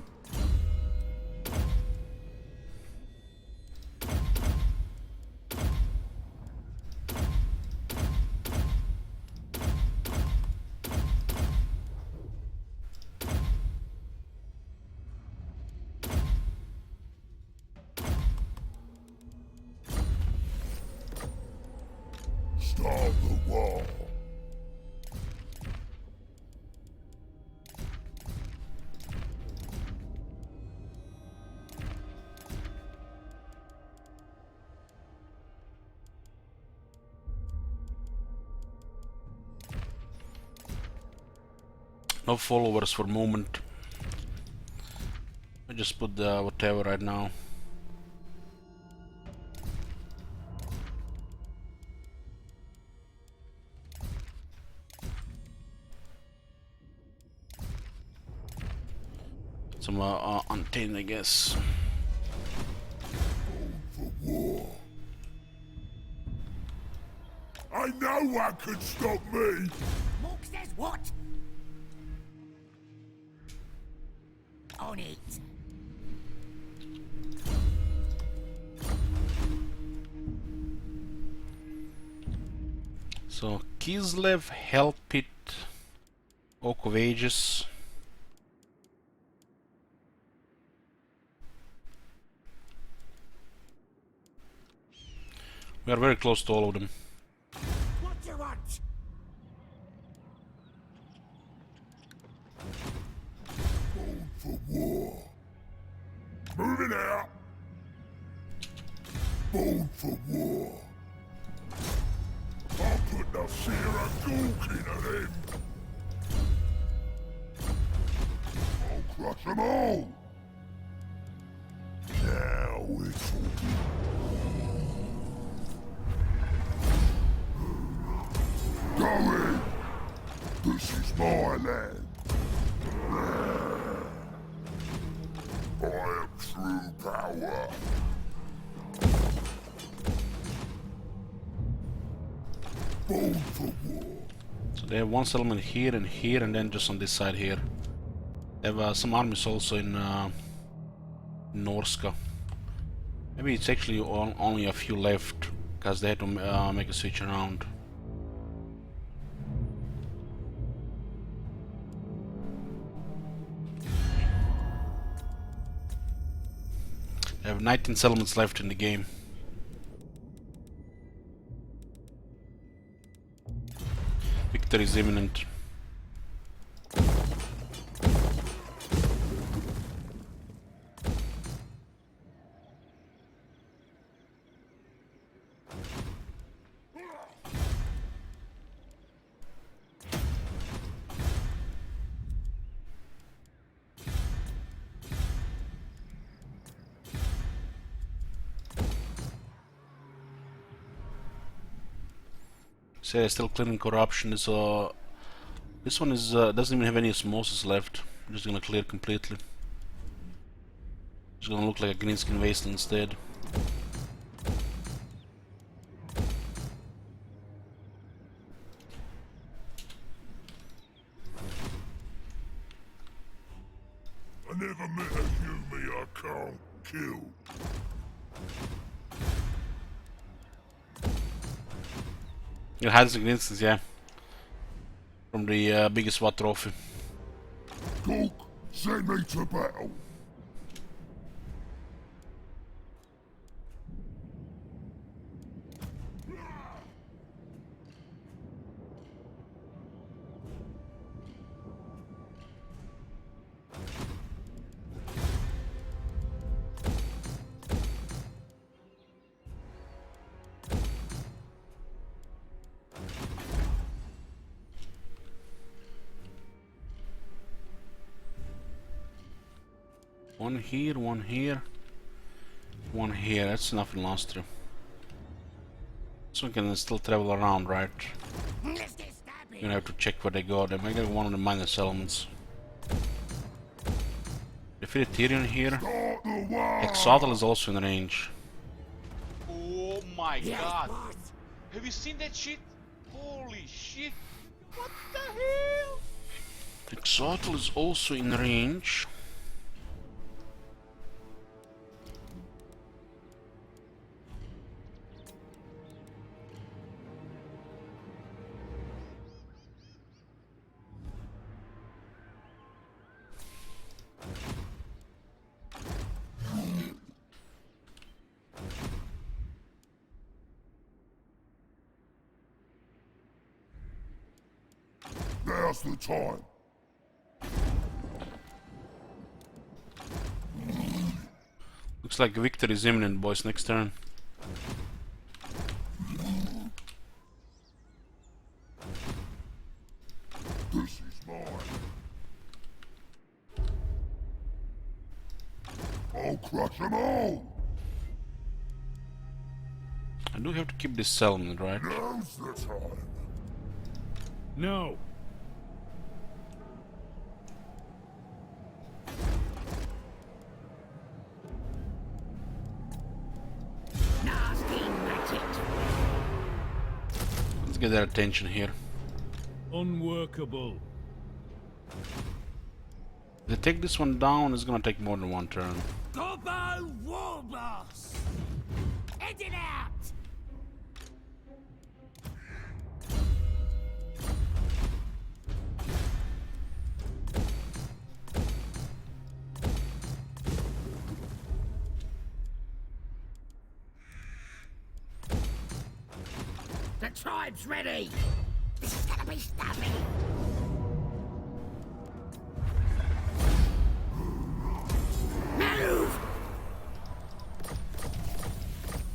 Start the war. No followers for moment. I just put the whatever right now. Some untamed, I guess. For war. I know what could stop me. Mook says what? On it. So Kislev, Hellpit, Oak of Ages. We are very close to all of them. What you want? Born for war. Moving out. Born for war. I'll put the fear of Gulk into them. I'll crush them all. Now we're talking. Go in. This is my land. I am true power. Born for war. So they have one settlement here, and then just on this side here. They have some armies also in Norska. Maybe it's actually only a few left, because they had to make a switch around. They have 19 settlements left in the game. Victory is imminent. So they're still clearing corruption. So this one is doesn't even have any osmosis left. I'm just gonna clear completely. It's gonna look like a green skin wasteland instead. I never met a human I can't kill. It has a green skins, yeah. from the biggest SWAT trophy. Cook, send me to battle. One here, one here, one here. That's enough in last two. So we can still travel around, right? Let's get stabbing. You're gonna have to check where they go. They might get one of the minor settlements. Defeated Tyrion here. Start the war. Exotel is also in range. Oh my Yes, god. boss. Have you seen that shit? Holy shit. What the hell? Exotel is also in range. Now's the time. Looks like victory is imminent, boys. Next turn. This is mine. I'll crush them all. I do have to keep this settlement, right? Now's the time. No. Nasty magic. Let's get their attention here. Unworkable. If they take this one down, it's gonna take more than one turn. Gobbo War Boss. Heading out. The tribe's ready. This is gonna be stubby. Move.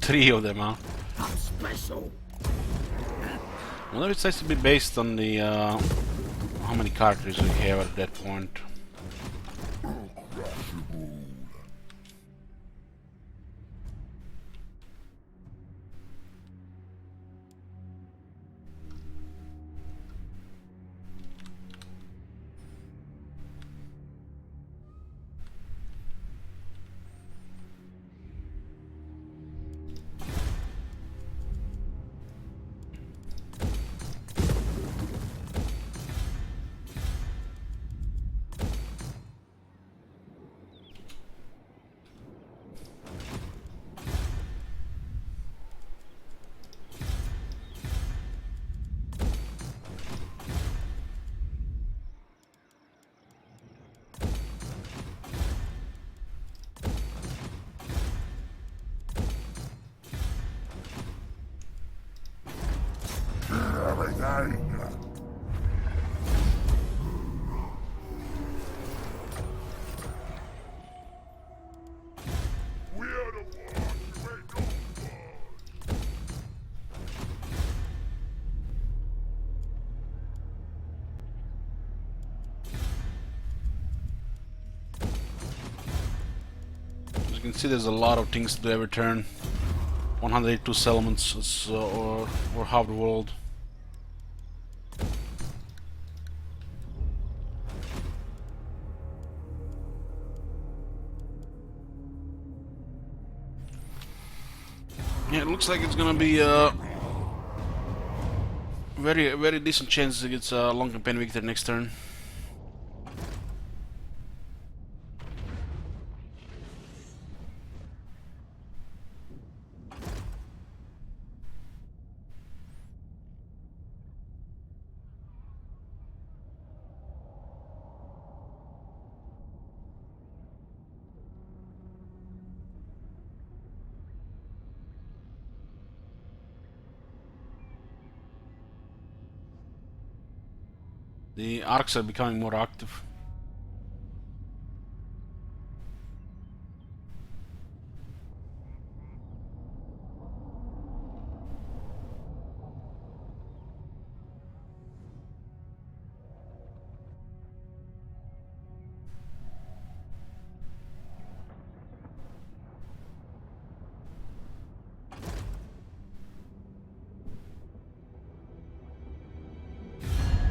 Three of them, huh? I'm special. I wonder if it has to be based on the how many characters we have at that point. Everything. We are the ones who ain't no fun. As you can see, there's a lot of things to do every turn. 182 settlements, or half the world. Yeah, it looks like it's gonna be a very decent chance it gets a long campaign victory next turn. The arcs are becoming more active.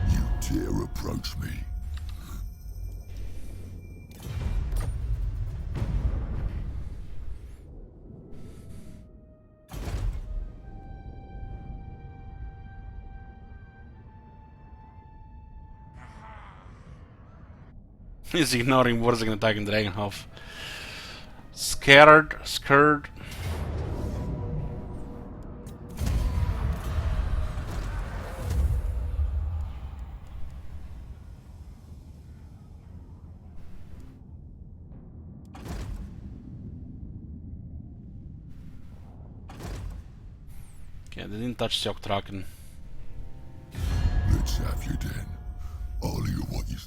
You dare approach me? He's ignoring Warzone attack in Dragonhof. Scared. Okay, they didn't touch Sjoktraken. Let's have you then. All you what you...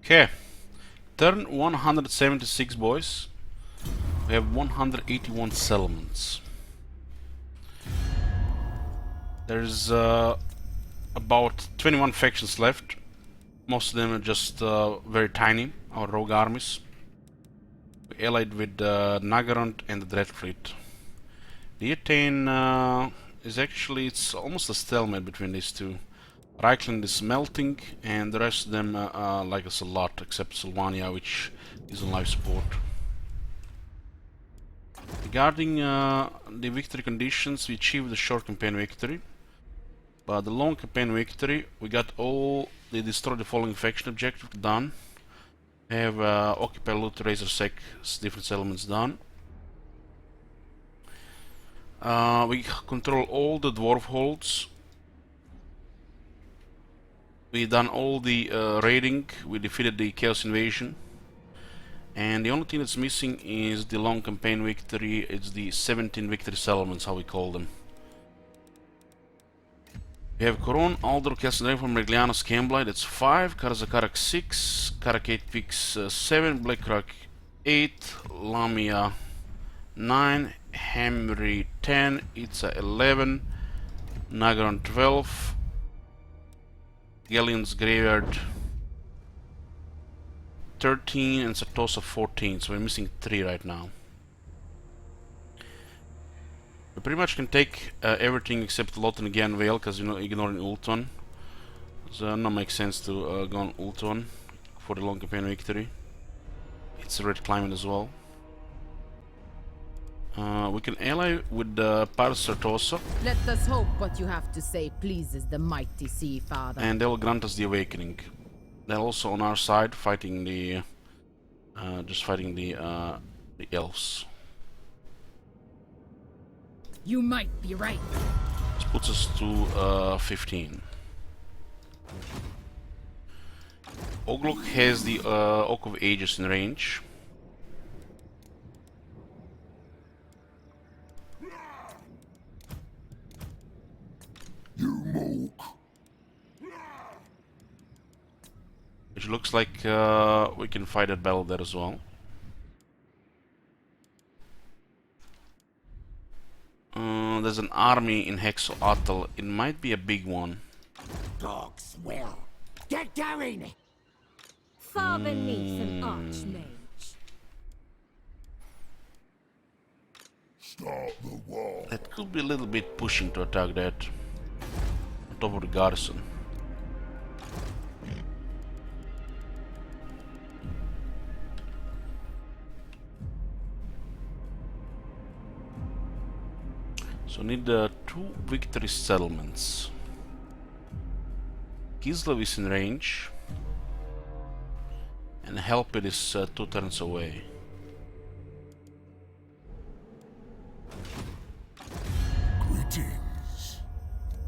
Okay, turn 176, boys. We have 181 settlements. There's about 21 factions left. Most of them are just very tiny, our rogue armies. We allied with Nagarond and the Dread Fleet. The Etain is actually, it's almost a stalemate between these two. Reichland is melting, and the rest of them like us a lot, except Sylvania, which is on life support. Regarding the victory conditions, we achieved the short campaign victory. But the long campaign victory, we got all the destroy the following faction objective done. We have occupy, loot, razor, sec, different settlements done. We control all the dwarf holds. We done all the raiding. We defeated the Chaos Invasion. And the only thing that's missing is the long campaign victory. It's the 17 victory settlements, how we call them. We have Coron, Aldor, Castlederg from Regliano, Scamblai, that's 5, Karazakarak 6, Karakate Pix 7, Blackrock 8, Lamia 9, Hamri 10, Itza 11, Nagaron 12, Galleon's Graveyard 13, and Satosa 14, so we're missing 3 right now. We pretty much can take everything except Lotten again Vale, because you know, ignoring Ultron. So no makes sense to go on Ultron for the long campaign victory. It's a red climate as well. We can ally with Paris Sartosa. Let us hope what you have to say pleases the mighty Sea Father. And they will grant us the awakening. They're also on our side, fighting the the elves. You might be right. This puts us to 15. Oglok has the Oak of Ages in range. You mook. Which looks like we can fight that battle there as well. There's an army in Hexoatl. It might be a big one. Dogs will. Get going! Far beneath an archmage. Start the war. That could be a little bit pushing to attack that. On top of the garrison. So need 2 victory settlements. Kislev is in range. And Helpit is 2 turns away. Greetings.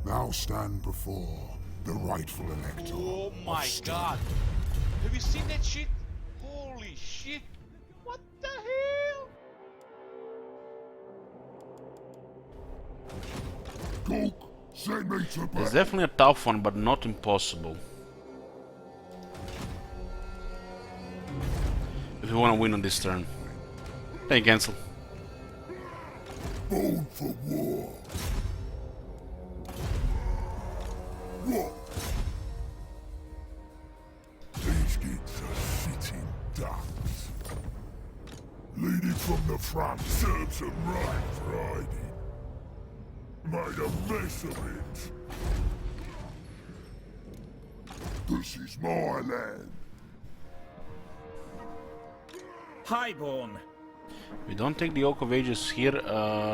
Thou stand before the rightful elector. Oh my of Stone. god. Have you seen that shit? Holy shit. What the hell? Cook, send me to It's bed. definitely a tough one, but not impossible. If you want to win on this turn. Then cancel. Born for war. What? These kids are sitting ducks. Leading from the front serves them right for hiding. Made a mess of it. This is my land. Highborn. If we don't take the Oak of Ages here,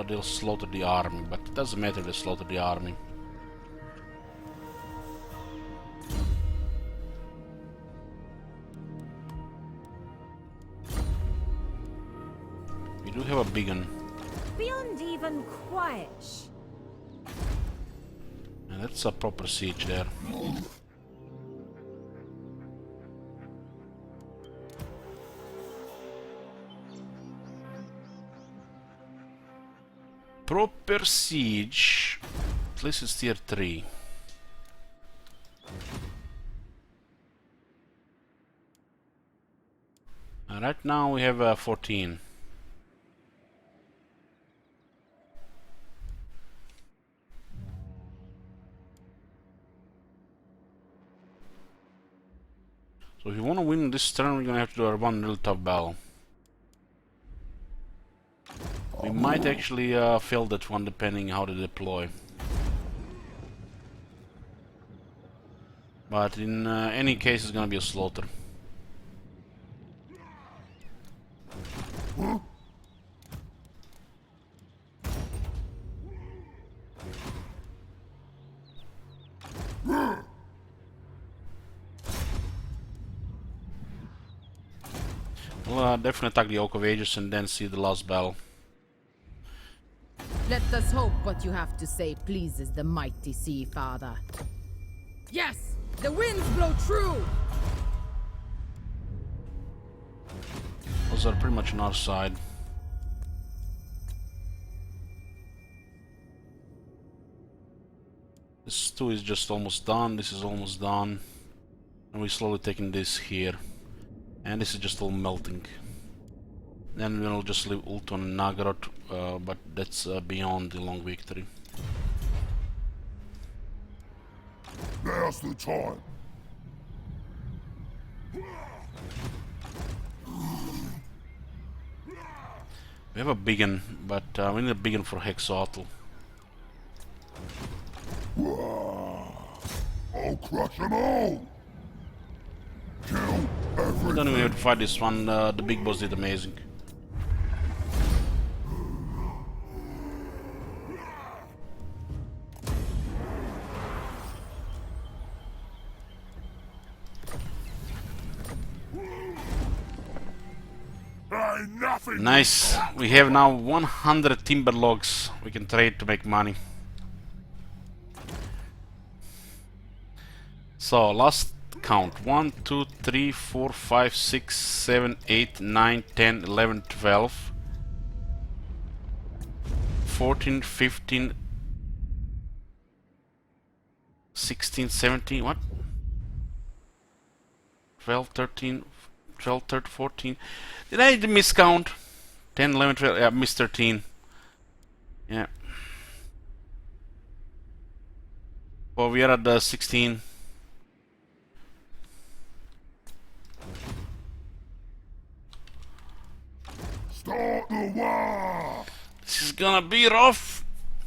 they'll slaughter the army, but it doesn't matter, they slaughter the army. We do have a big one, Beyond even quiet. and that's a proper siege there. Proper siege. At least it's tier 3. And right now we have 14. So if you want to win this turn, we're gonna have to do one real tough battle. We might actually fail that one depending how they deploy. But in any case, it's gonna be a slaughter. We'll definitely attack the Oak of Ages and then see the last battle. Let us hope what you have to say pleases the mighty Sea Father. Yes! The winds blow true! Those are pretty much on our side. This 2 is just almost done, this is almost done. And we're slowly taking this here. And this is just all melting. Then we'll just leave ult on Nagorod, but that's beyond the long victory. Now's the time. We have a big one, but we need a big one for Hexatl. I'll crush them all. Kill every. We don't even have to fight this one, the big boss did amazing. Ain't nothing. Nice, we have now 100 timber logs we can trade to make money. So, last count 1, 2, 3, 4, 5, 6, 7, 8, 9, 10, 11, 12, 14, 15, 16, 17, what? 12, 13, 12, 13, 14. Did I miscount? 10, 11, 12, yeah, missed 13. Yeah. Well, we are at the 16. Start the war. This is gonna be rough.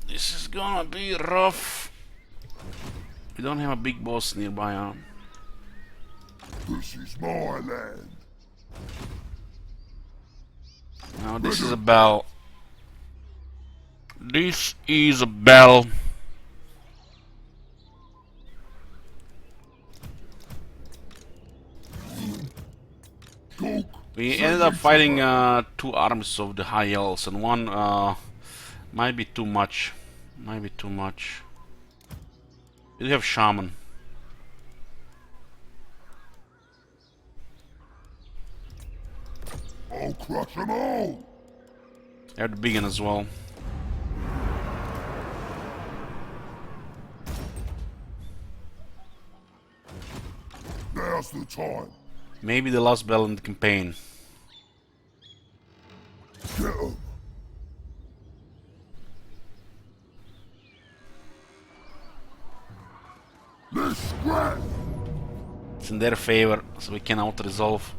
This is gonna be rough. We don't have a big boss nearby, huh? This is my land. Now this is a battle. This is a battle. We ended up fighting 2 armies of the high elves, and one might be too much. Might be too much. We do have shaman. I'll crush them all! I have the big one as well. Now's the time. Maybe the last battle in the campaign. Get 'em. Let's scrap! It's in their favor, so we can auto-resolve.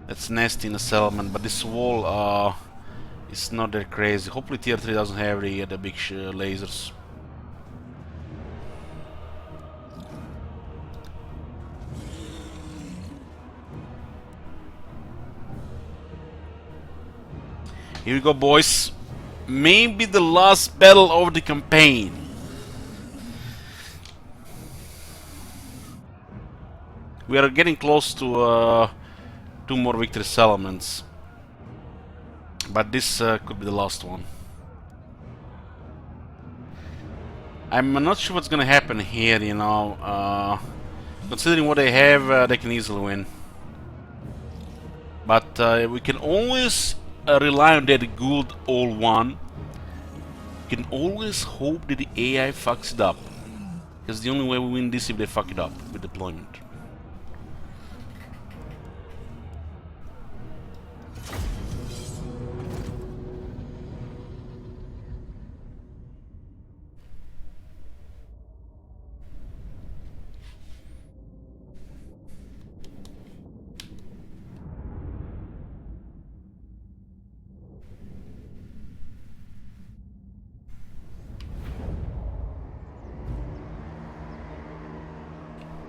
That's nasty in the settlement, but this wall is not that crazy. Hopefully tier 3 doesn't have the big lasers. Here we go, boys. Maybe the last battle of the campaign. We are getting close to 2 more victory settlements, but this could be the last one. I'm not sure what's gonna happen here, you know. Considering what they have, they can easily win. But we can always rely on that good old one. We can always hope that the AI fucks it up. Because the only way we win this is if they fuck it up with deployment.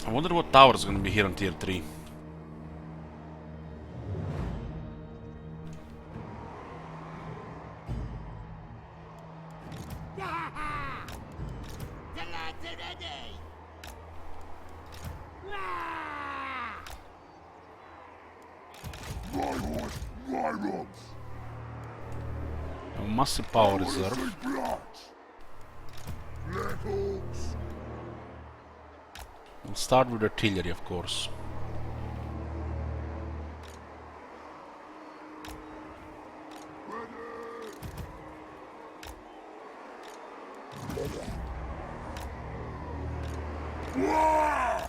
I wonder what tower is gonna be here on tier 3. The lads are ready! My horse, my rods! A massive power I wanna reserve. see blood! Black Hawks! We'll start with artillery, of course. Wah!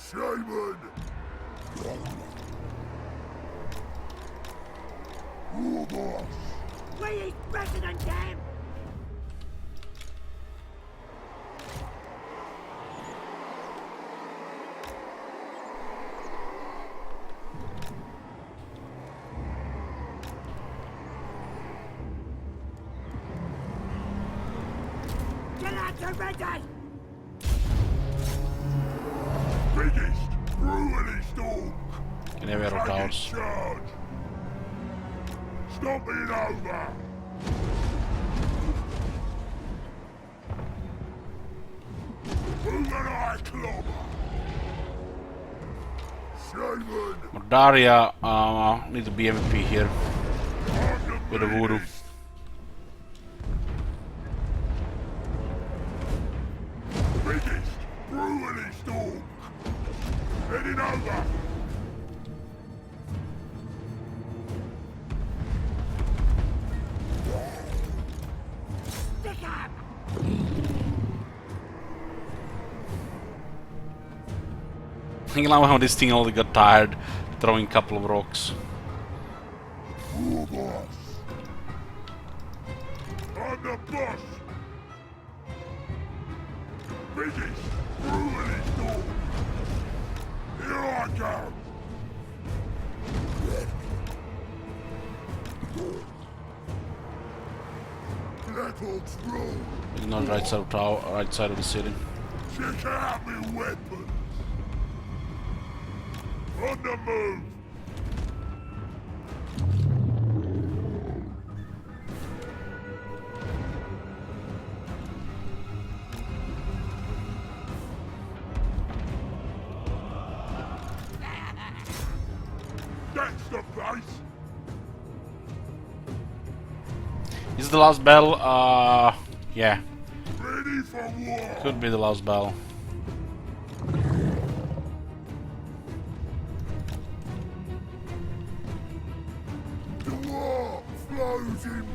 Shaman! Ardboyz! We is better than them! The lads are ready! Biggest, brutalist orc! Can have arrow Take towers. charge! Stop it over! Move an eye clobber! Shaman! Mordaria needs to be MVP here I'm with the voodoo. biggest. Biggest, brutalist orc! Heading over! Stick 'em! I love how this thing only got tired throwing a couple of rocks. Ardboyz! I'm the boss! Biggest, brutalist orc! Here I go! Black Hawks roll! Ignore the right side of tower, right side of the city. Check out me weapons! On the move! the place? Is the last battle? Yeah. Ready for war! Could be the last battle. The war flows in me!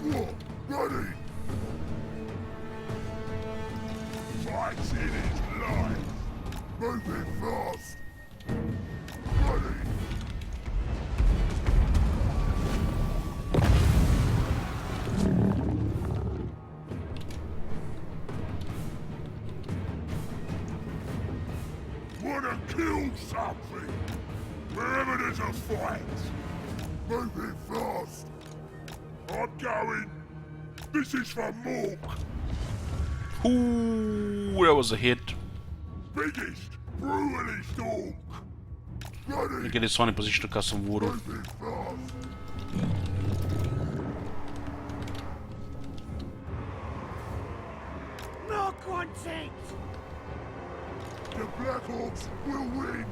War, ready! Fights in his life! Moving fast! Ready! Wanna kill something? Wherever there's a fight! Moving fast! I'm going! This is for Mork! Ooh, that was a hit. Biggest, brutalist orc! Ready! Look at this one in position to cast some voodoo. Moving fast! Mork wants it! The Black Orcs will win!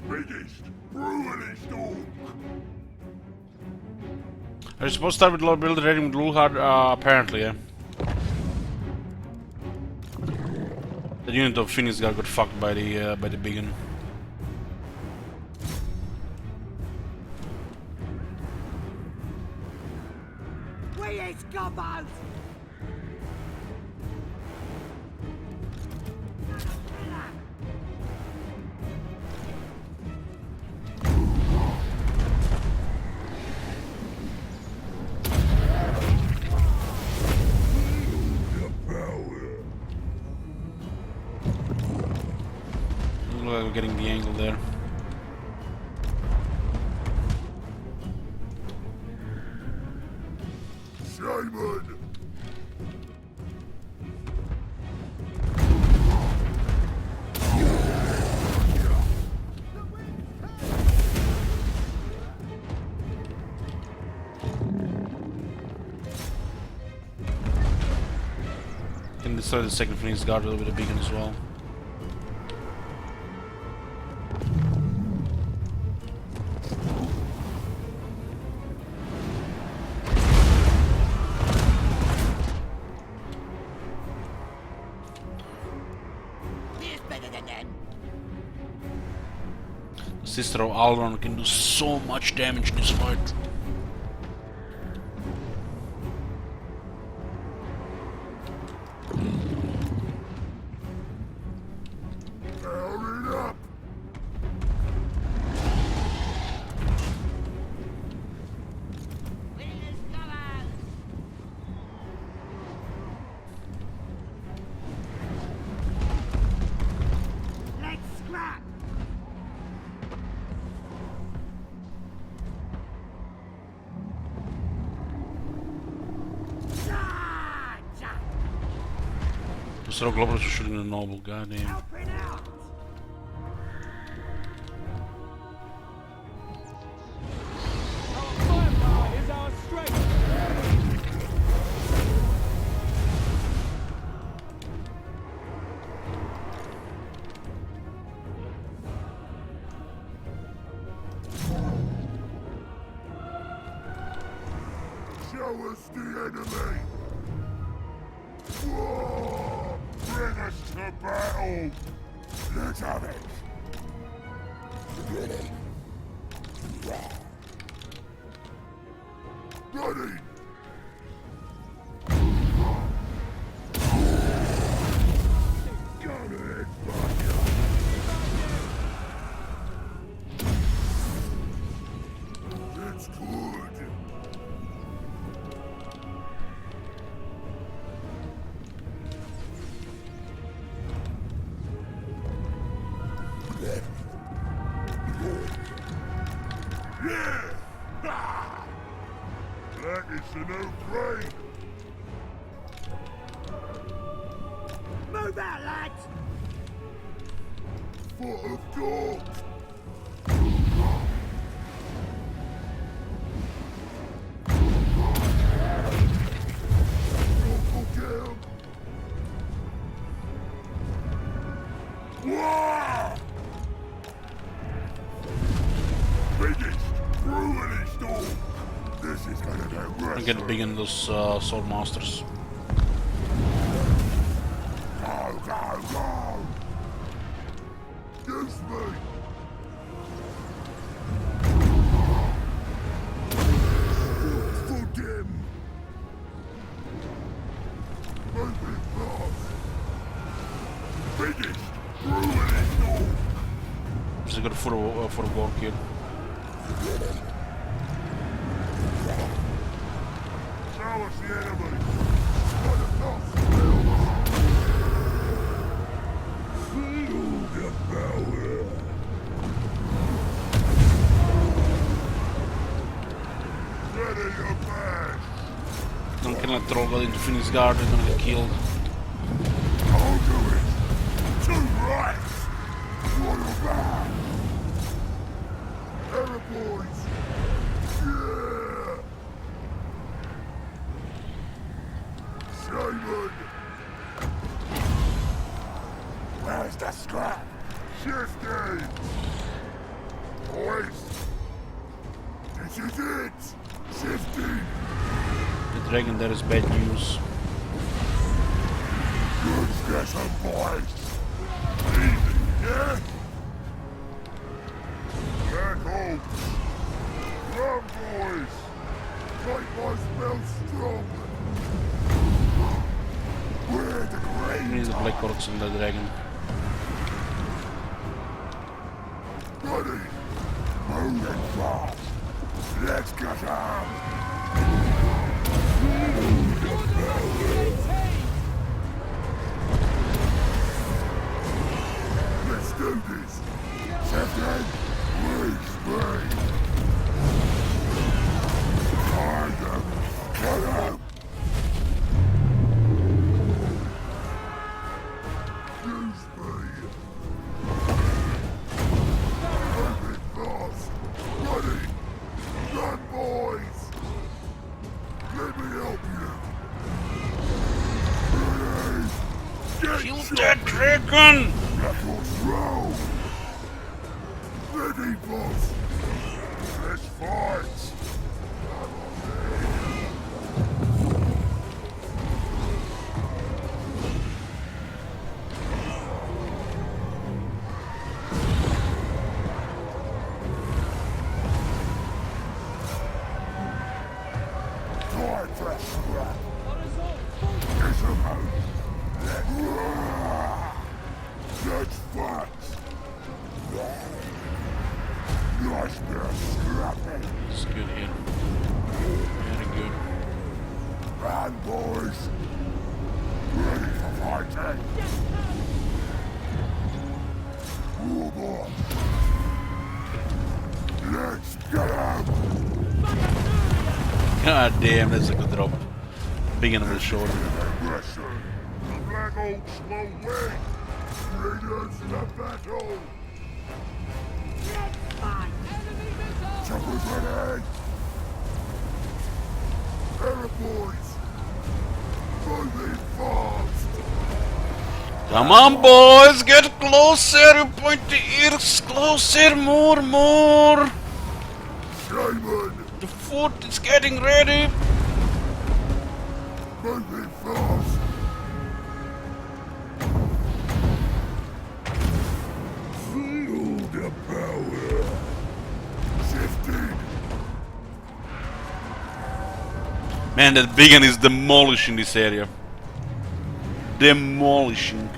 Biggest, brutalist orc! Are you supposed to start with low build rating with Lulhard? Apparently, yeah. The unit of Phoenix got fucked by the big one. We is gobbos! Look like we're getting the angle there. Shaman! Can destroy the second Phoenix Guard with a beacon as well. He's better than them! Sister of Alron can do so much damage in this fight. Hurry up! We is gobbos! Let's scrap! Charge! So Global is shooting a noble, goddamn. Helping out! Show us the enemy! War! Bring us to battle! Let's have it! Ready! Ready! Got it, fucker! new grave. Move out, lads! Foot of dogs. Go down. Wah! Biggest brewery store. This is gonna be I get big in those sword masters. Go, go, go! Use me! For them! Moving fast! Biggest brewery store! Dus ik ga voor een work hier. Show us the enemy! What a tough spell! Feel the power! Ready your bash! Dan kan ik troll wel in de finish guard en dan get killed. I'll do it! Two rights! What a man! Ardboyz! Yeah! Simon! Where's the scrap? Shifty! Boys! This is it! Shifty! The dragon there is bad news. Good discussion, boys! Easy, yeah? Back home! Ardboyz! Make my spell strong! Where the Nu is grave? de Black Orcs en de dragon. Ready! Moving fast! Let's get out! Let's do this! Captain, please, please! Find them! Get out! Use me! Moving fast! Ready! Run, boys! Let me help you! Ready! Get Kill shot! that dragon! Records roll! Ready, boss! Let's fight! Try to scrap! Get him out! Let's fight! Nice bit of scrapping! It's good here. Very good. Ardboyz! Ready for fighting! Robot! Let's get him! God damn, that's a good drop. Big end of the shoulder. Aggression! The Black Oaks will win! Bring us to battle! Choppers ready! Ardboyz! Moving fast! Come on, boys, get closer. You point the ears closer, more. Simon! The foot is getting ready. Moving fast! Feel the power! Shifting! Man, that big one is demolishing this area. Demolishing.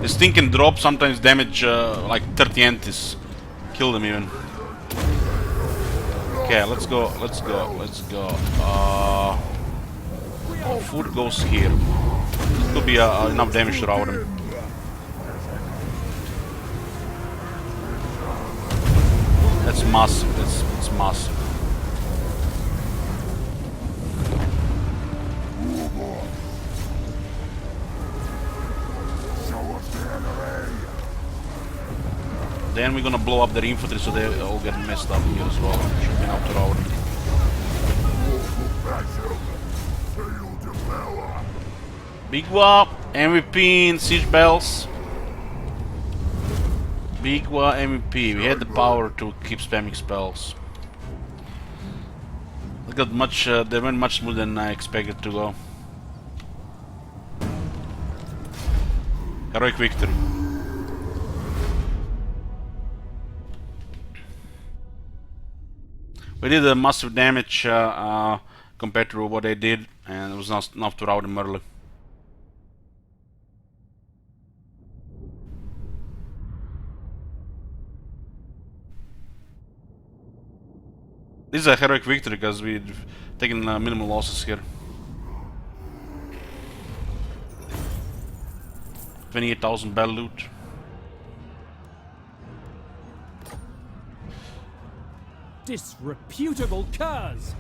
This thing can drop sometimes damage like 30 antis. Kill them even. Okay, let's go. Food goes here. This could be enough damage to rout him. It's massive. It's massive. Then we're gonna blow up their infantry so they all get messed up here as well. Should be an outer hour. Big Wa MVP in Siege Bells. Big Wa MVP. We had the power to keep spamming spells. They got much. They went much smoother than I expected to go. Heroic victory. We did a massive damage compared to what they did, and it was not enough to rout them early. This is a heroic victory because we've taken minimal losses here. 28,000 battle loot. Disreputable curs!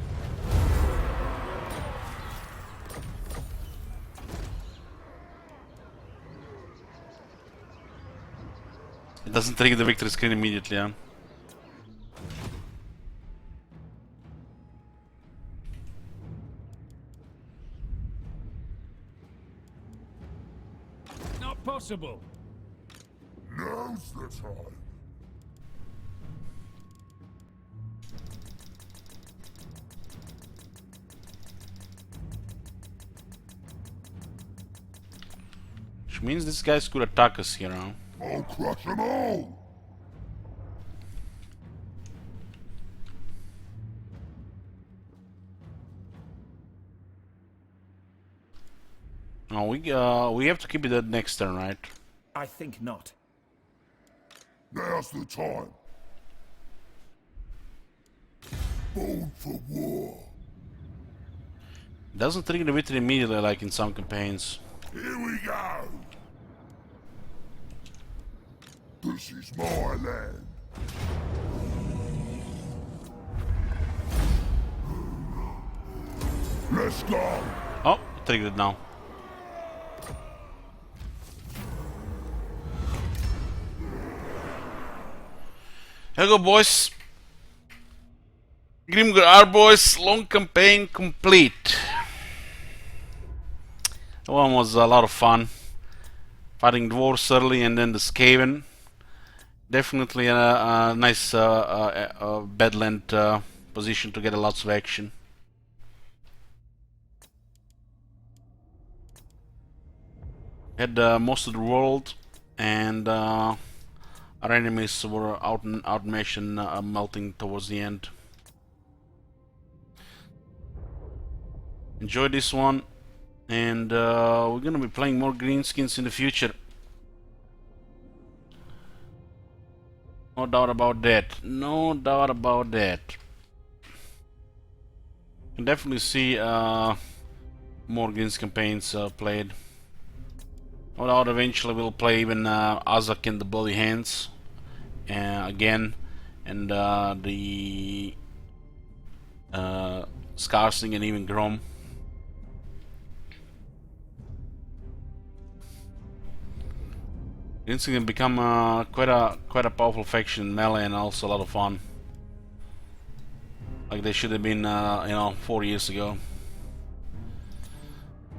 It doesn't trigger the victory screen immediately, huh? Not possible! Now's the time. Which means these guys could attack us here, huh? I'll crush them all. No, we have to keep it at next turn, right? I think not. Now's the time. Born for war. Doesn't trigger the victory immediately like in some campaigns. Here we go. This is my land. Let's go. Oh, triggered now. Here we go, boys. Grimgor Ardboyz, long campaign complete. That one was a lot of fun. Fighting dwarves early and then the Skaven. Definitely a nice Badland position to get lots of action. Had most of the world, and our enemies were automation melting towards the end. Enjoy this one, and we're gonna be playing more greenskins in the future. No doubt about that. No doubt about that. You can definitely see more greens campaigns played. No doubt eventually we'll play even Azak in the Bloody Hands again, and the Skarsing and even Grom. It's gonna become quite a powerful faction in melee and also a lot of fun. Like they should have been, 4 years ago.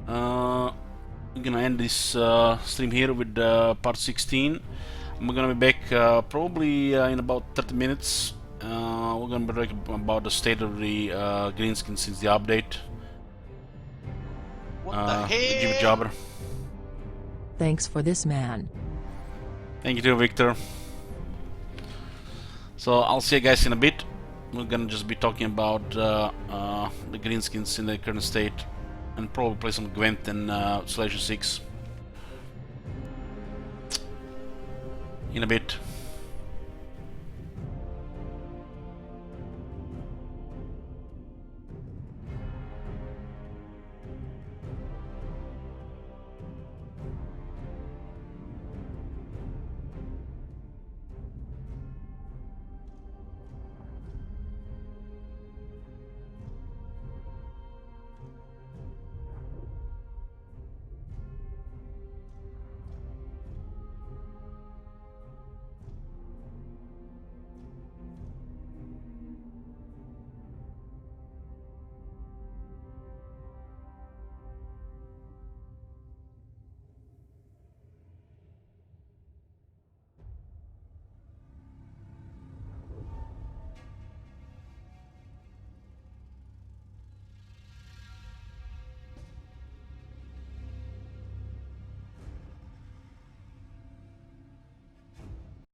We're gonna end this stream here with part 16. We're gonna be back probably in about 30 minutes. We're gonna be talking about the state of the greenskin since the update. What the hell? Give it jobber. Thanks for this, man. Thank you too, Victor. So I'll see you guys in a bit. We're gonna just be talking about the greenskins in the current state, and probably play some Gwent and Selection 6 in a bit.